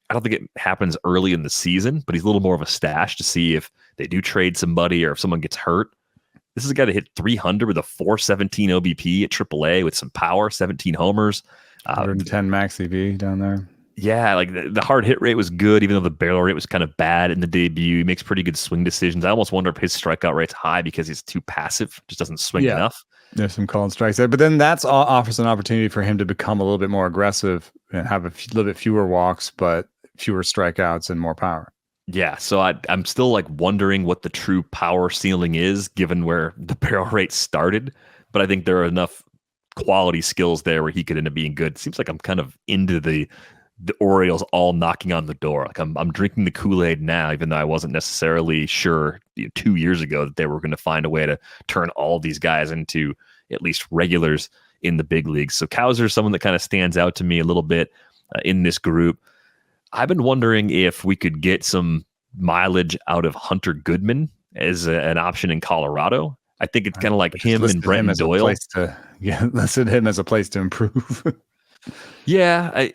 I don't think it happens early in the season, but he's a little more of a stash to see if they do trade somebody or if someone gets hurt. This is a guy that hit 300 with a 417 OBP at AAA with some power, 17 homers. Uh, 110 max EV down there. Yeah, like the hard hit rate was good, even though the barrel rate was kind of bad in the debut. He makes pretty good swing decisions. I almost wonder if his strikeout rate's high because he's too passive, just doesn't swing enough. There's some called strikes there, but then that's offers an opportunity for him to become a little bit more aggressive and have a little bit fewer walks, but fewer strikeouts and more power. Yeah, so I'm still like wondering what the true power ceiling is, given where the barrel rate started. But I think there are enough quality skills there where he could end up being good. It seems like I'm kind of into the Orioles all knocking on the door. Like I'm drinking the Kool-Aid now, even though I wasn't necessarily sure 2 years ago that they were going to find a way to turn all these guys into at least regulars in the big leagues. So Cowser is someone that kind of stands out to me a little bit in this group. I've been wondering if we could get some mileage out of Hunter Goodman as an option in Colorado. I think it's kind of like him and Brent Doyle. Listed him as a place to improve. Yeah,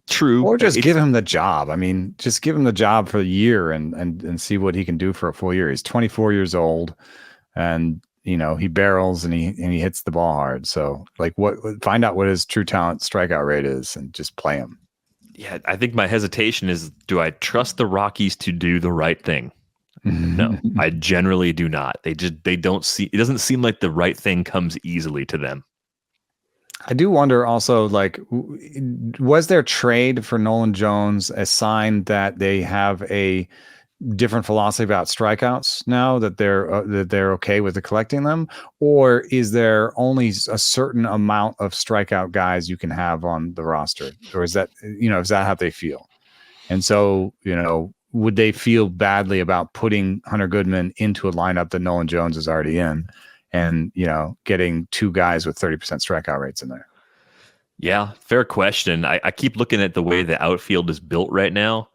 true. Or just give him the job. I mean, just give him the job for a year and see what he can do for a full year. He's 24 years old, and he barrels and he hits the ball hard. So find out what his true talent strikeout rate is and just play him. Yeah, I think my hesitation is, do I trust the Rockies to do the right thing? No, I generally do not. They don't see, it doesn't seem like the right thing comes easily to them. I do wonder also, was their trade for Nolan Jones a sign that they have a different philosophy about strikeouts now, that they're okay with collecting them, or is there only a certain amount of strikeout guys you can have on the roster, or is that how they feel? And so would they feel badly about putting Hunter Goodman into a lineup that Nolan Jones is already in, and getting two guys with 30% strikeout rates in there? Yeah, fair question. I keep looking at the way the outfield is built right now.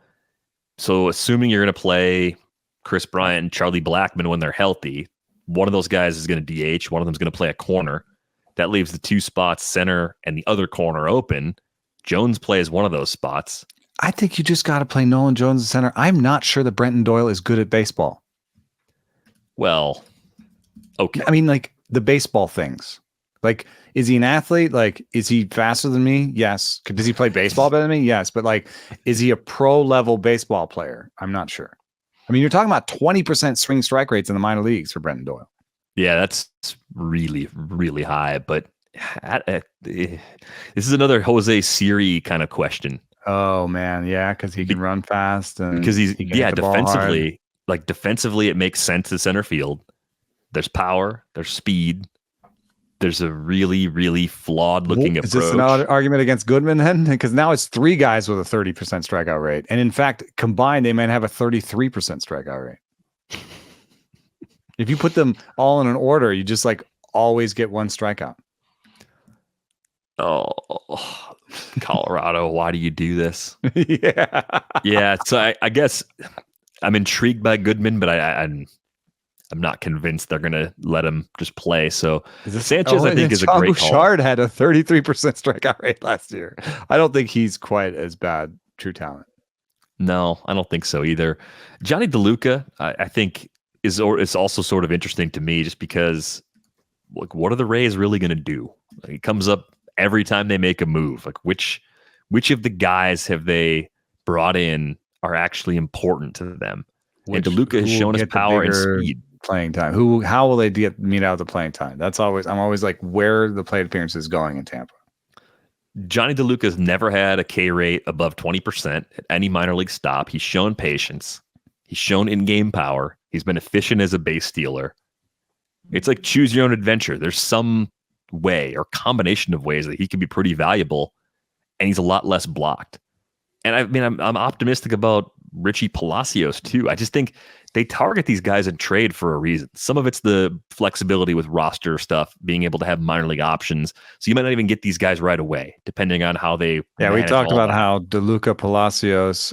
So assuming you're going to play Chris Bryant and Charlie Blackmon when they're healthy, one of those guys is going to DH, one of them is going to play a corner. That leaves the two spots, center and the other corner, open. Jones plays one of those spots. I think you just got to play Nolan Jones at center. I'm not sure that Brenton Doyle is good at baseball. Well, okay. I mean, the baseball things. Is he an athlete? Is he faster than me? Yes. Does he play baseball better than me? Yes. But is he a pro level baseball player? I'm not sure. I mean, you're talking about 20% swing strike rates in the minor leagues for Brenton Doyle. Yeah, that's really, really high. But this is another Jose Siri kind of question. Oh man, yeah, because he can run fast and because defensively, defensively, it makes sense at center field. There's power, there's speed. There's a really, really flawed-looking approach. Is this an argument against Goodman then? Because now it's three guys with a 30% strikeout rate. And in fact, combined, they might have a 33% strikeout rate. If you put them all in an order, you just always get one strikeout. Oh, Colorado, why do you do this? Yeah. Yeah, so I guess I'm intrigued by Goodman, but I'm not convinced they're going to let him just play. So Sanchez, I think, is a great call. Bouchard had a 33% strikeout rate last year. I don't think he's quite as bad true talent. No, I don't think so either. Johnny DeLuca, I think, is also sort of interesting to me just because, what are the Rays really going to do? It comes up every time they make a move. Which of the guys have they brought in are actually important to them? And DeLuca has shown his power and speed. Playing time. How will they meet out the playing time? I'm always where the plate appearance is going in Tampa. Johnny DeLuca's never had a K rate above 20% at any minor league stop. He's shown patience. He's shown in-game power. He's been efficient as a base stealer. It's like choose your own adventure. There's some way or combination of ways that he can be pretty valuable, and he's a lot less blocked. And I mean, I'm optimistic about Richie Palacios too. I just think they target these guys in trade for a reason. Some of it's the flexibility with roster stuff, being able to have minor league options. So you might not even get these guys right away, depending on how they. Yeah, we talked about how DeLuca, Palacios,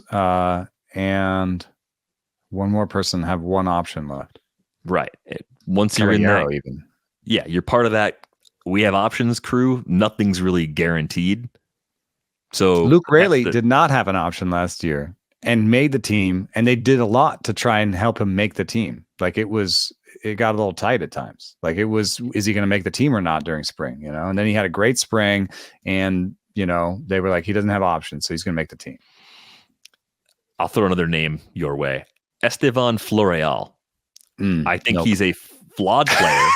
and one more person have one option left. Right. Once you're in there, even. Yeah, you're part of that. We have options crew. Nothing's really guaranteed. So Luke Raley did not have an option last year and made the team, and they did a lot to try and help him make the team. It it got a little tight at times. Like is he going to make the team or not during spring? And then he had a great spring, and they were like, he doesn't have options, so he's going to make the team. I'll throw another name your way. Estevan Florial. I think he's a flawed player.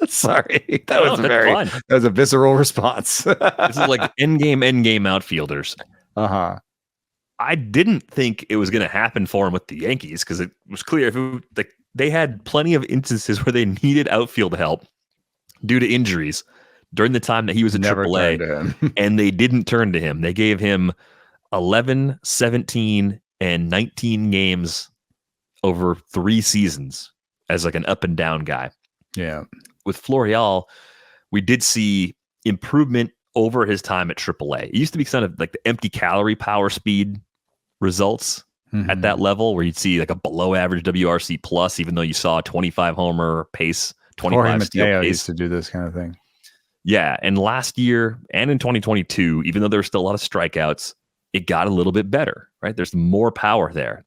Sorry, that was a visceral response. This is like endgame outfielders. I didn't think it was going to happen for him with the Yankees, because it was clear they had plenty of instances where they needed outfield help due to injuries during the time that he was in AAA, and they didn't turn to him. They gave him 11, 17, and 19 games over 3 seasons as like an up and down guy. Yeah. With Florial, we did see improvement over his time at AAA. It used to be kind of like the empty calorie power speed results at that level, where you'd see like a below average WRC plus, even though you saw a 25 homer pace, 25 steal pace. Used to do this kind of thing. Yeah. And last year and in 2022, even though there were still a lot of strikeouts, it got a little bit better, right? There's more power there.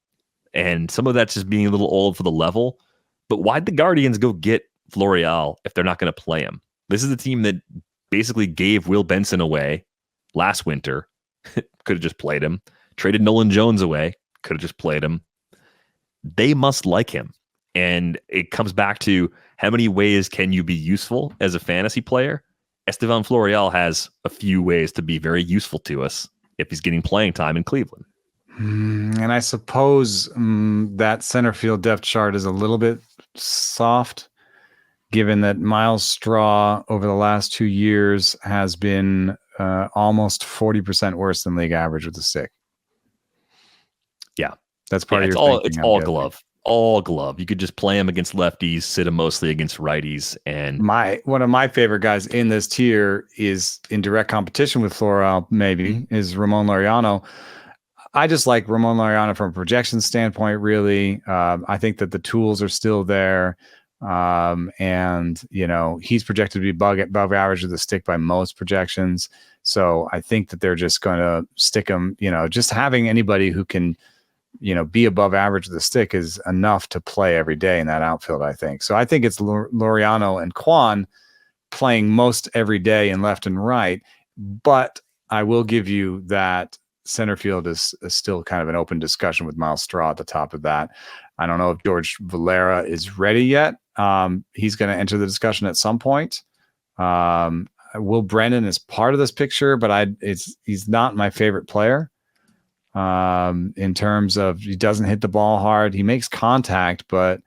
And some of that's just being a little old for the level. But why'd the Guardians go get Florial if they're not going to play him? This is a team that basically gave Will Benson away last winter. Could have just played him. Traded Nolan Jones away. Could have just played him. They must like him. And it comes back to, how many ways can you be useful as a fantasy player? Estevan Florial has a few ways to be very useful to us if he's getting playing time in Cleveland. And I suppose that center field depth chart is a little bit soft, given that Miles Straw over the last 2 years has been almost 40% worse than league average with the stick. Yeah. That's part of your thinking. It's all glove. All glove. You could just play him against lefties, sit him mostly against righties. And one of my favorite guys in this tier is in direct competition with Florial, maybe, is Ramon Laureano. I just like Ramon Laureano from a projection standpoint, really. I think that the tools are still there. And he's projected to be above average with the stick by most projections. So I think that they're just going to stick him, just having anybody who can, be above average with the stick is enough to play every day in that outfield, I think. So I think it's Laureano and Kwan playing most every day in left and right. But I will give you that center field is still kind of an open discussion with Miles Straw at the top of that. I don't know if George Valera is ready yet. He's going to enter the discussion at some point. Will Brennan is part of this picture, but he's not my favorite player. In terms of, he doesn't hit the ball hard. He makes contact, but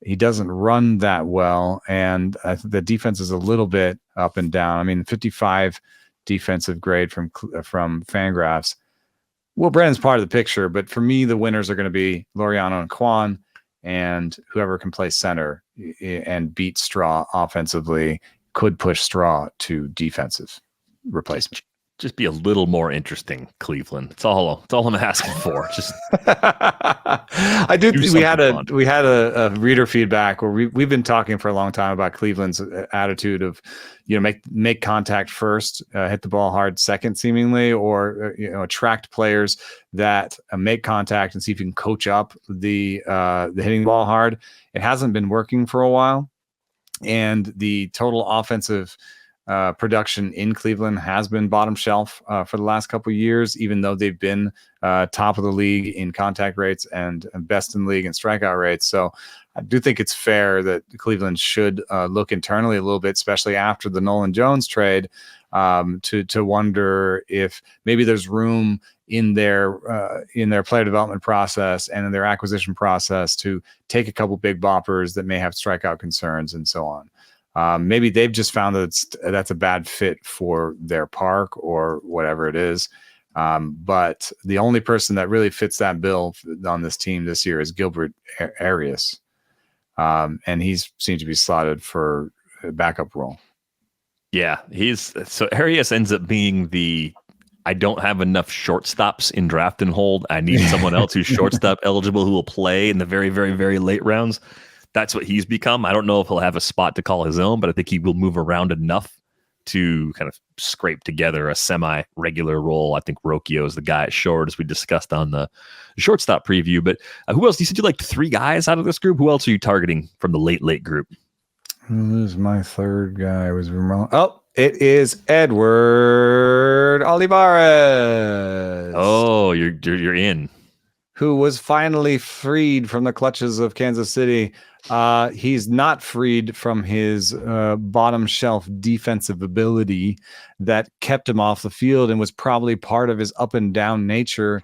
he doesn't run that well. And I think the defense is a little bit up and down. I mean, 55 defensive grade from Fangraphs. Will Brennan's part of the picture, but for me, the winners are going to be Laureano and Kwan, and whoever can play center and beat Straw offensively could push Straw to defensive replacement. Just be a little more interesting, Cleveland. It's all I'm asking for. Just I do. We had a reader feedback where we've been talking for a long time about Cleveland's attitude of, make contact first, hit the ball hard second, seemingly, or attract players that make contact and see if you can coach up the hitting the ball hard. It hasn't been working for a while, and the total offensive production in Cleveland has been bottom shelf for the last couple of years, even though they've been top of the league in contact rates and best in league in strikeout rates. So I do think it's fair that Cleveland should look internally a little bit, especially after the Nolan Jones trade, to wonder if maybe there's room in their player development process and in their acquisition process to take a couple big boppers that may have strikeout concerns and so on. Maybe they've just found that that's a bad fit for their park or whatever it is. But the only person that really fits that bill on this team this year is Gilbert Arias. And he's seemed to be slotted for a backup role. Yeah, so Arias ends up being I don't have enough shortstops in draft and hold. I need someone else who's shortstop eligible who will play in the very, very, very late rounds. That's what he's become. I don't know if he'll have a spot to call his own, but I think he will move around enough to kind of scrape together a semi-regular role. I think Rocchio is the guy at short, as we discussed on the shortstop preview. But who else? You said you like 3 guys out of this group. Who else are you targeting from the late group? Who's my third guy? It is Edward Olivares. Oh, you're in. Who was finally freed from the clutches of Kansas City. He's not freed from his bottom shelf defensive ability that kept him off the field and was probably part of his up and down nature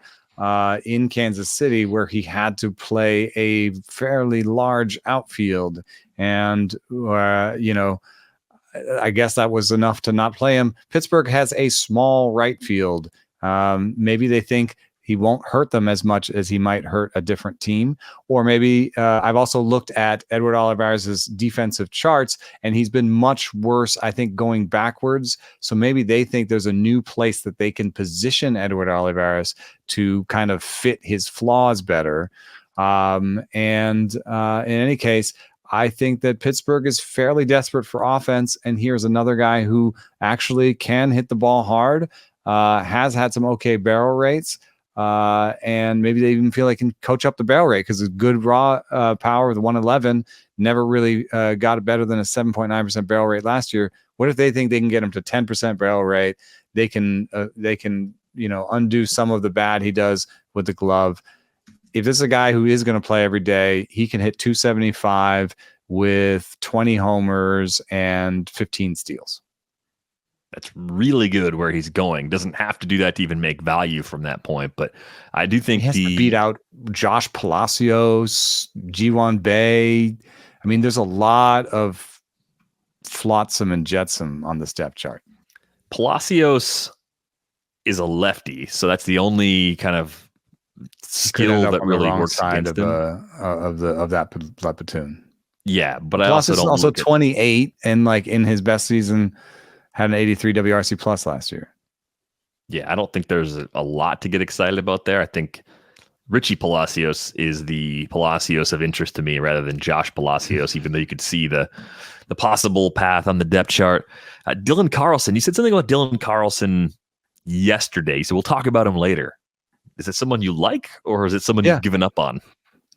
in Kansas City, where he had to play a fairly large outfield. And, I guess that was enough to not play him. Pittsburgh has a small right field. Maybe they think he won't hurt them as much as he might hurt a different team. Or maybe I've also looked at Edward Olivares' defensive charts, and he's been much worse, I think, going backwards. So maybe they think there's a new place that they can position Edward Olivares to kind of fit his flaws better. And in any case, I think that Pittsburgh is fairly desperate for offense. And here's another guy who actually can hit the ball hard, has had some okay barrel rates. And maybe they even feel they can coach up the barrel rate because it's good raw power with 111. Never really got it better than a 7.9% barrel rate last year. What if they think they can get him to 10% barrel rate? They can undo some of the bad he does with the glove. If this is a guy who is going to play every day, he can hit 275 with 20 homers and 15 steals. That's really good where he's going. Doesn't have to do that to even make value from that point. But I do think he has to beat out Josh Palacios, Ji-Hwan Bae. I mean, there's a lot of flotsam and jetsam on this depth chart. Palacios is a lefty, so that's the only kind of skill that really works against him. of that platoon. Yeah, but Palacios is also 28, and like in his best season, had an 83 WRC plus last year. Yeah, I don't think there's a lot to get excited about there. I think Richie Palacios is the Palacios of interest to me rather than Josh Palacios, even though you could see the possible path on the depth chart. Dylan Carlson, you said something about Dylan Carlson yesterday, so we'll talk about him later. Is it someone you like, or is it someone you've given up on?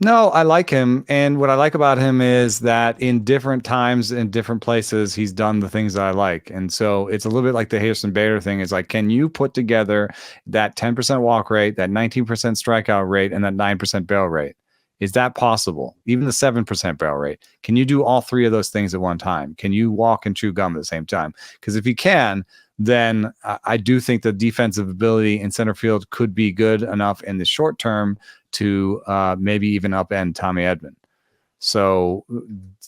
No, I like him. And what I like about him is that in different times, in different places, he's done the things that I like. And so it's a little bit like the Harrison Bader thing. Is like, can you put together that 10% walk rate, that 19% strikeout rate, and that 9% barrel rate? Is that possible? Even the 7% barrel rate. Can you do all 3 of those things at one time? Can you walk and chew gum at the same time? Because if you can, then I do think the defensive ability in center field could be good enough in the short term to maybe even upend Tommy Edman. So,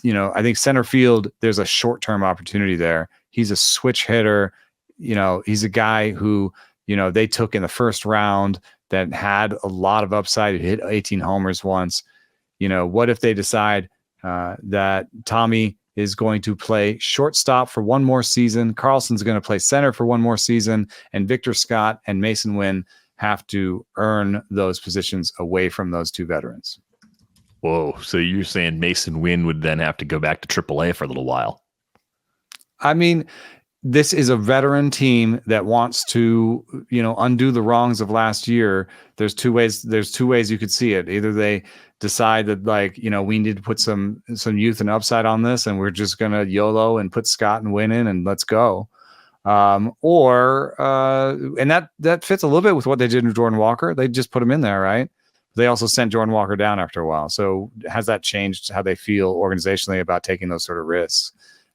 I think center field, there's a short-term opportunity there. He's a switch hitter. He's a guy who, they took in the first round that had a lot of upside. He hit 18 homers once. What if they decide that Tommy is going to play shortstop for one more season, Carlson's going to play center for one more season, and Victor Scott and Mason Wynn have to earn those positions away from those 2 veterans. Whoa. So you're saying Mason Wynn would then have to go back to AAA for a little while? I mean, this is a veteran team that wants to, undo the wrongs of last year. There's two ways you could see it. Either they decide that we need to put some youth and upside on this, and we're just going to YOLO and put Scott and Wynn in and let's go. And that fits a little bit with what they did with Jordan Walker. They just put him in there, right? They also sent Jordan Walker down after a while. So has that changed how they feel organizationally about taking those sort of risks?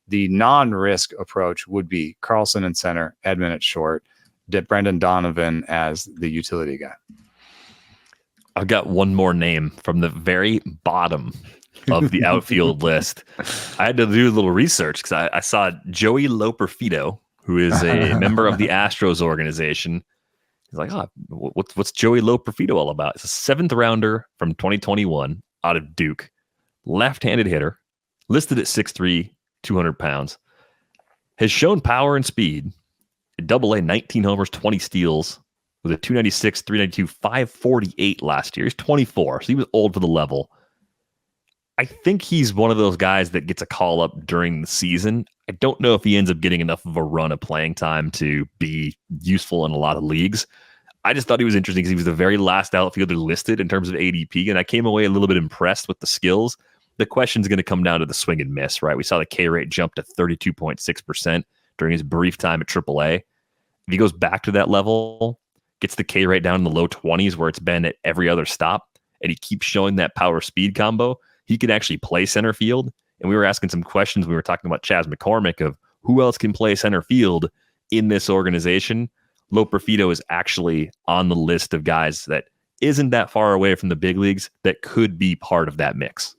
The non-risk approach would be Carlson in center, Edman at short, Brendan Donovan as the utility guy. I've got one more name from the very bottom of the outfield list. I had to do a little research because I saw Joey Loperfido, who is a member of the Astros organization. He's like, what's Joey Loperfido all about? It's a 7th rounder from 2021 out of Duke, left-handed hitter, listed at 6'3", 200 pounds, has shown power and speed. Double-A, 19 homers, 20 steals, with a 296, 392, 548 last year. He's 24, so he was old for the level. I think he's one of those guys that gets a call up during the season. I don't know if he ends up getting enough of a run of playing time to be useful in a lot of leagues. I just thought he was interesting because he was the very last outfielder listed in terms of ADP, and I came away a little bit impressed with the skills. The question's going to come down to the swing and miss, right? We saw the K rate jump to 32.6% during his brief time at AAA. If he goes back to that level, gets the K rate down in the low 20s where it's been at every other stop, and he keeps showing that power speed combo, he could actually play center field. And we were asking some questions. We were talking about Chas McCormick of who else can play center field in this organization. Loperfido is actually on the list of guys that isn't that far away from the big leagues that could be part of that mix.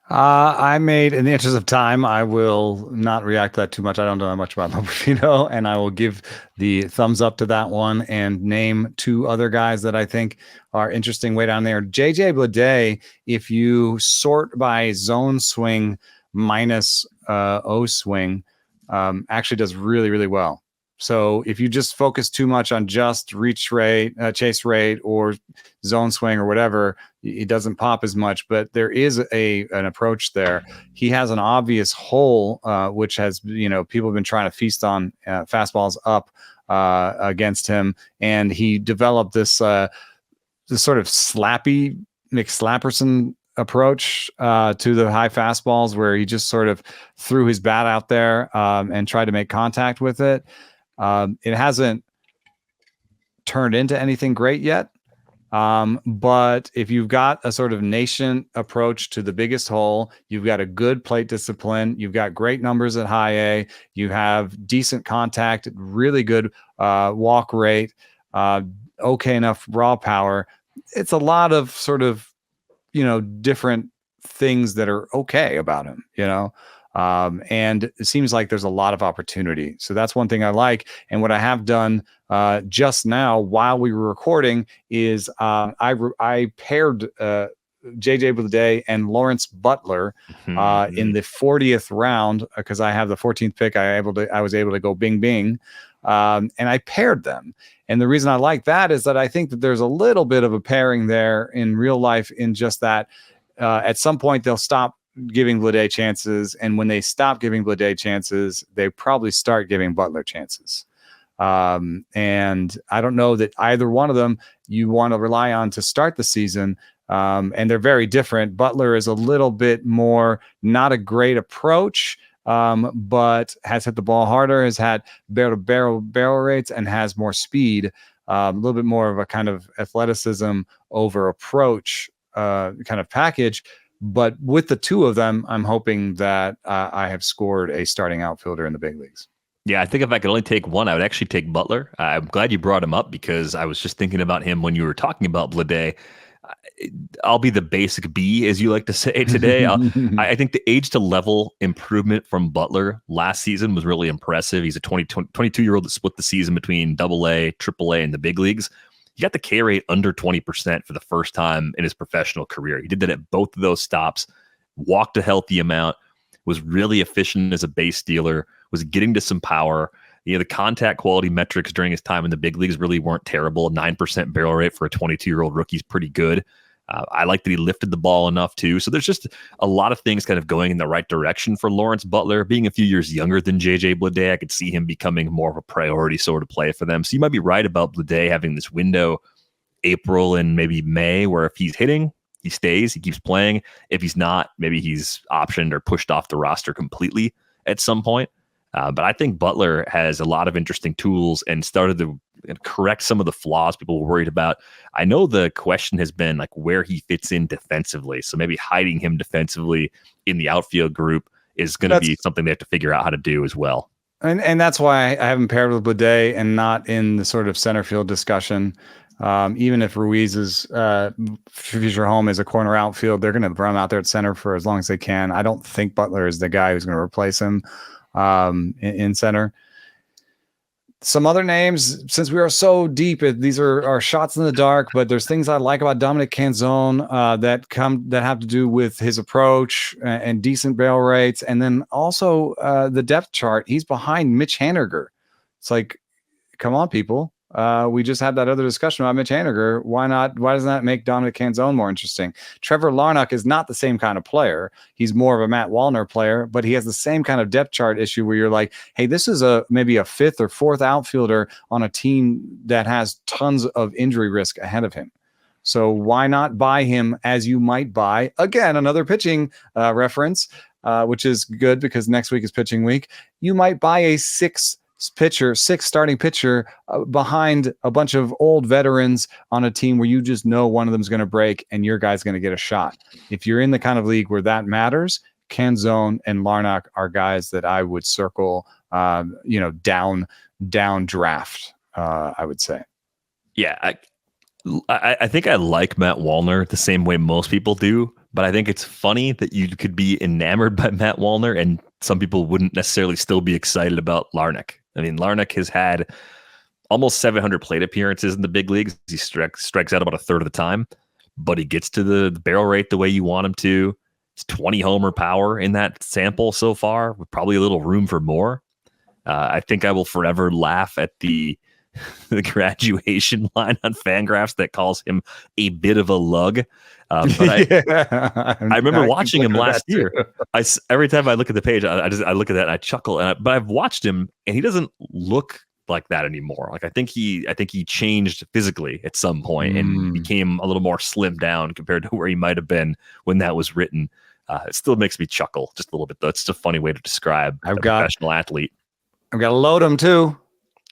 I made, in the interest of time, I will not react to that too much. I don't know much about Loperfido, and I will give the thumbs up to that one and name two other guys that I think are interesting way down there. JJ Bleday, if you sort by zone swing minus O swing, actually does really, really well. So if you just focus too much on just reach rate, chase rate, or zone swing or whatever, it doesn't pop as much. But there is an approach there. He has an obvious hole, which has, people have been trying to feast on fastballs up against him, and he developed this sort of slappy McSlapperson approach to the high fastballs, where he just sort of threw his bat out there and tried to make contact with it. It hasn't turned into anything great yet. But if you've got a sort of nascent approach to the biggest hole, you've got a good plate discipline, you've got great numbers at high A, you have decent contact, really good walk rate, okay enough raw power. It's a lot of sort of, different things that are okay about him, and it seems like there's a lot of opportunity. So that's one thing I like. And what I have done just now while we were recording is I paired JJ Bleday and Lawrence Butler in the 40th round, because I have the 14th pick. I was able to go bing bing, and I paired them. And the reason I like that is that I think that there's a little bit of a pairing there in real life, in just that at some point they'll stop giving Bleday chances, and when they stop giving Bleday chances, they probably start giving Butler chances. And I don't know that either one of them you want to rely on to start the season. And they're very different. Butler is a little bit more, not a great approach, but has hit the ball harder, has had barrel rates, and has more speed, a little bit more of a kind of athleticism over approach kind of package. But with the two of them, I'm hoping that I have scored a starting outfielder in the big leagues. Yeah, I think if I could only take one, I would actually take Butler. I'm glad you brought him up, because I was just thinking about him when you were talking about Bleday. I'll be the basic B, as you like to say today. I think the age to level improvement from Butler last season was really impressive. He's a 22-year-old that split the season between AA, AAA, and the big leagues. He got the K rate under 20% for the first time in his professional career. He did that at both of those stops, walked a healthy amount, was really efficient as a base stealer, was getting to some power. The contact quality metrics during his time in the big leagues really weren't terrible. 9% barrel rate for a 22-year-old rookie is pretty good. I like that he lifted the ball enough too. So there's just a lot of things kind of going in the right direction for Lawrence Butler. Being a few years younger than JJ Bleday, I could see him becoming more of a priority sort of play for them. So you might be right about Bleday having this window, April and maybe May, where if he's hitting, he stays, he keeps playing. If he's not, maybe he's optioned or pushed off the roster completely at some point. But I think Butler has a lot of interesting tools and started to correct some of the flaws people were worried about. I know the question has been like where he fits in defensively. So maybe hiding him defensively in the outfield group is going to be something they have to figure out how to do as well. And that's why I have him paired with Bleday and not in the sort of center field discussion. Even if Ruiz's future home is a corner outfield, they're going to run out there at center for as long as they can. I don't think Butler is the guy who's going to replace him in center. Some other names, since we are so deep, these are shots in the dark, but there's things I like about Dominic Canzone that have to do with his approach and decent barrel rates. And then also the depth chart, he's behind Mitch Haniger. It's like, come on, people. We just had that other discussion about Mitch Haniger. Why not? Why doesn't that make Dominic Canzone more interesting? Trevor Larnach is not the same kind of player. He's more of a Matt Wallner player, but he has the same kind of depth chart issue where you're like, hey, this is maybe a fifth or fourth outfielder on a team that has tons of injury risk ahead of him. So why not buy him as you might buy, again, another pitching reference, which is good because next week is pitching week. You might buy a six starting pitcher behind a bunch of old veterans on a team where you just know one of them is going to break and your guy's going to get a shot. If you're in the kind of league where that matters, Canzone and Larnach are guys that I would circle, down draft, I would say. Yeah, I think I like Matt Wallner the same way most people do, but I think it's funny that you could be enamored by Matt Wallner and some people wouldn't necessarily still be excited about Larnach. I mean, Larnach has had almost 700 plate appearances in the big leagues. He strikes out about a third of the time, but he gets to the barrel rate the way you want him to. It's 20 homer power in that sample so far, with probably a little room for more. I think I will forever laugh at the graduation line on Fangraphs that calls him a bit of a lug. But I remember watching him last year. Every time I look at the page, I look at that and I chuckle. But I've watched him and he doesn't look like that anymore. Like I think he changed physically at some point and became a little more slimmed down compared to where he might have been when that was written. It still makes me chuckle just a little bit though. It's just a funny way to describe a professional athlete. I've got to load him too.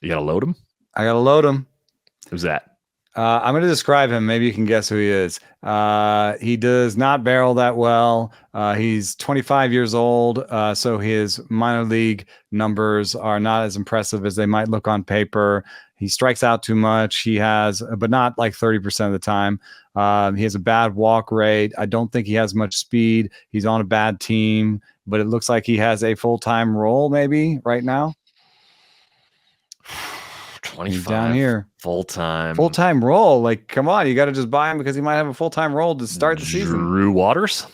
You got to load him? I got to load him. Who's that? I'm going to describe him. Maybe you can guess who he is. He does not barrel that well. He's 25 years old, so his minor league numbers are not as impressive as they might look on paper. He strikes out too much. He has, but not like 30% of the time. He has a bad walk rate. I don't think he has much speed. He's on a bad team, but it looks like he has a full-time role maybe right now. 25 down here, full-time role. Like, come on, you got to just buy him because he might have a full-time role to start the season. Drew Waters.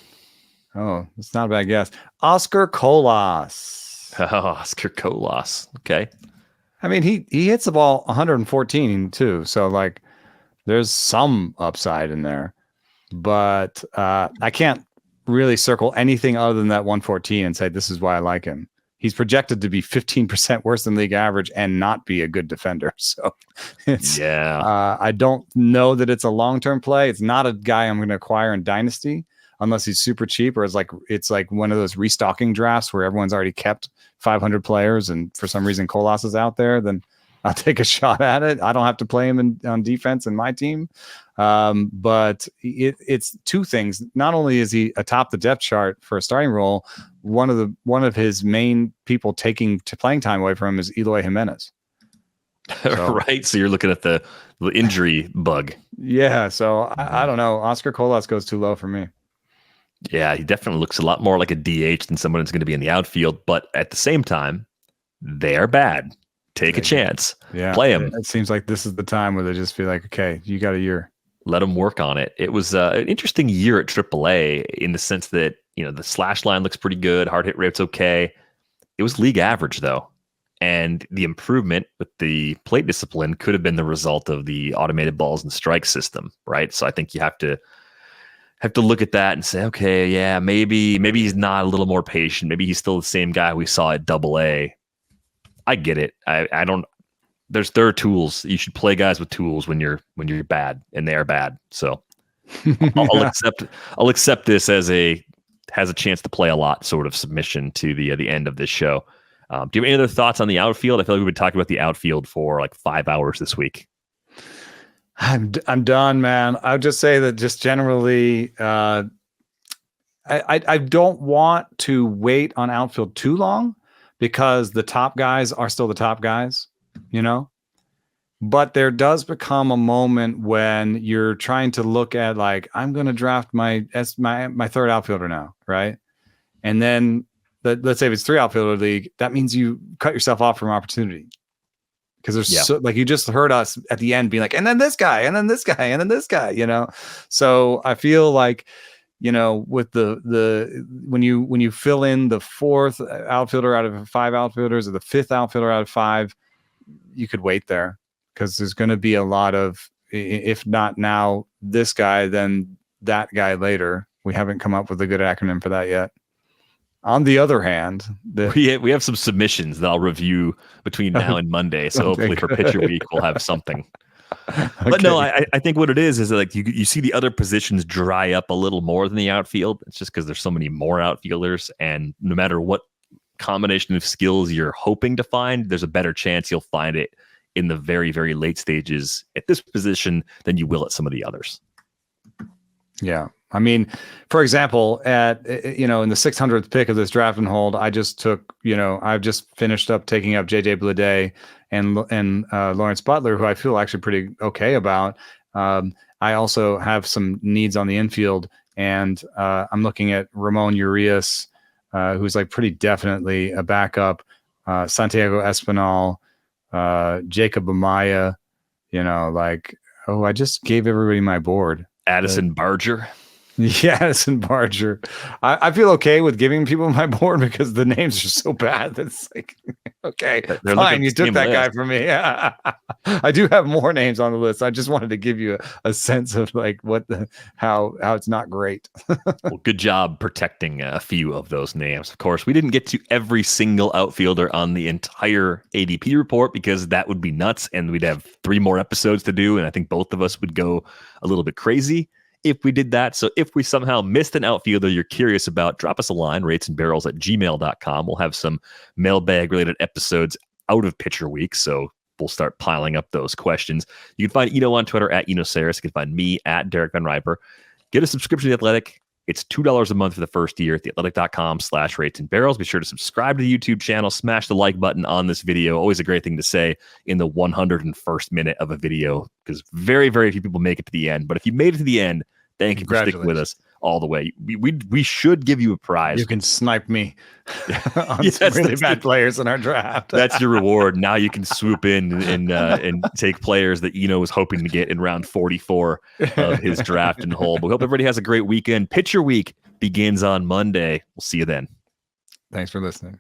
Oh, that's not a bad guess. Oscar Colas. Oh, Oscar Colas. Okay. I mean, he hits the ball 114 too, so like, there's some upside in there, but I can't really circle anything other than that 114 and say this is why I like him. He's projected to be 15% worse than league average and not be a good defender. So it's, I don't know that it's a long-term play. It's not a guy I'm going to acquire in Dynasty unless he's super cheap or it's like one of those restocking drafts where everyone's already kept 500 players and for some reason Colas is out there, then I'll take a shot at it. I don't have to play him on defense in my team. But it's two things. Not only is he atop the depth chart for a starting role, one of his main people taking playing time away from him is Eloy Jimenez. So, right. So you're looking at the injury bug. Yeah. So I don't know. Oscar Colas goes too low for me. Yeah, he definitely looks a lot more like a DH than someone who's going to be in the outfield. But at the same time, they are bad. Take a chance. Yeah. Play him. It seems like this is the time where they just feel like, okay, you got a year. Let him work on it. It was an interesting year at AAA in the sense that, the slash line looks pretty good. Hard hit rate's okay. It was league average, though. And the improvement with the plate discipline could have been the result of the automated balls and strike system, right? So I think you have to look at that and say, okay, yeah, maybe he's not a little more patient. Maybe he's still the same guy we saw at AA. I get it. I don't. There are tools. You should play guys with tools when you're bad, and they are bad. So I'll accept this as has a chance to play a lot sort of submission to the end of this show. Do you have any other thoughts on the outfield? I feel like we've been talking about the outfield for like 5 hours this week. I'm done, man. I would just say that just generally, I don't want to wait on outfield too long because the top guys are still the top guys, but there does become a moment when you're trying to look at like, I'm going to draft my third outfielder now. Right. And then let's say if it's 3 outfielder league, that means you cut yourself off from opportunity. Because there's so, like you just heard us at the end being like, and then this guy, and then this guy, and then this guy, So I feel like, with the when you fill in the 4th outfielder out of 5 outfielders or the 5th outfielder out of 5, you could wait there because there's going to be a lot of, if not now this guy, then that guy later. We haven't come up with a good acronym for that yet. On the other hand, we have some submissions that I'll review between now and Monday. So hopefully for pitcher week, we'll have something. Okay. But no, I think what it is like you see the other positions dry up a little more than the outfield. It's just because there's so many more outfielders, and no matter what combination of skills you're hoping to find, there's a better chance you'll find it in the very, very late stages at this position than you will at some of the others. Yeah. I mean, for example, in the 600th pick of this draft and hold, I just took, I've just finished up taking up JJ Bleday and Lawrence Butler, who I feel actually pretty okay about. I also have some needs on the infield, and I'm looking at Ramon Urias, who's like pretty definitely a backup, Santiago Espinal, Jacob Amaya, I just gave everybody my board. Addison Barger. Yeah, Addison Barger. I feel okay with giving people my board because the names are so bad that it's like, okay, fine, you took that guy from me. Yeah. I do have more names on the list. I just wanted to give you a sense of like how it's not great. Well, good job protecting a few of those names. Of course, we didn't get to every single outfielder on the entire ADP report because that would be nuts, and we'd have 3 more episodes to do, and I think both of us would go a little bit crazy if we did that. So if we somehow missed an outfielder you're curious about, drop us a line, ratesandbarrels@gmail.com. We'll have some mailbag related episodes out of pitcher week, so we'll start piling up those questions. You can find Eno on Twitter @EnoSaris. You can find me @Derek Van Riper. Get a subscription to The Athletic. It's $2 a month for the first year at theathletic.com/ratesandbarrels. Be sure to subscribe to the YouTube channel, smash the like button on this video. Always a great thing to say in the 101st minute of a video, because very, very few people make it to the end. But if you made it to the end, thank you for sticking with us all the way. We should give you a prize. You can snipe me on some really bad players in our draft. That's your reward. Now you can swoop in and take players that Eno was hoping to get in round 44 of his draft and hold. We hope everybody has a great weekend. Pitcher week begins on Monday. We'll see you then. Thanks for listening.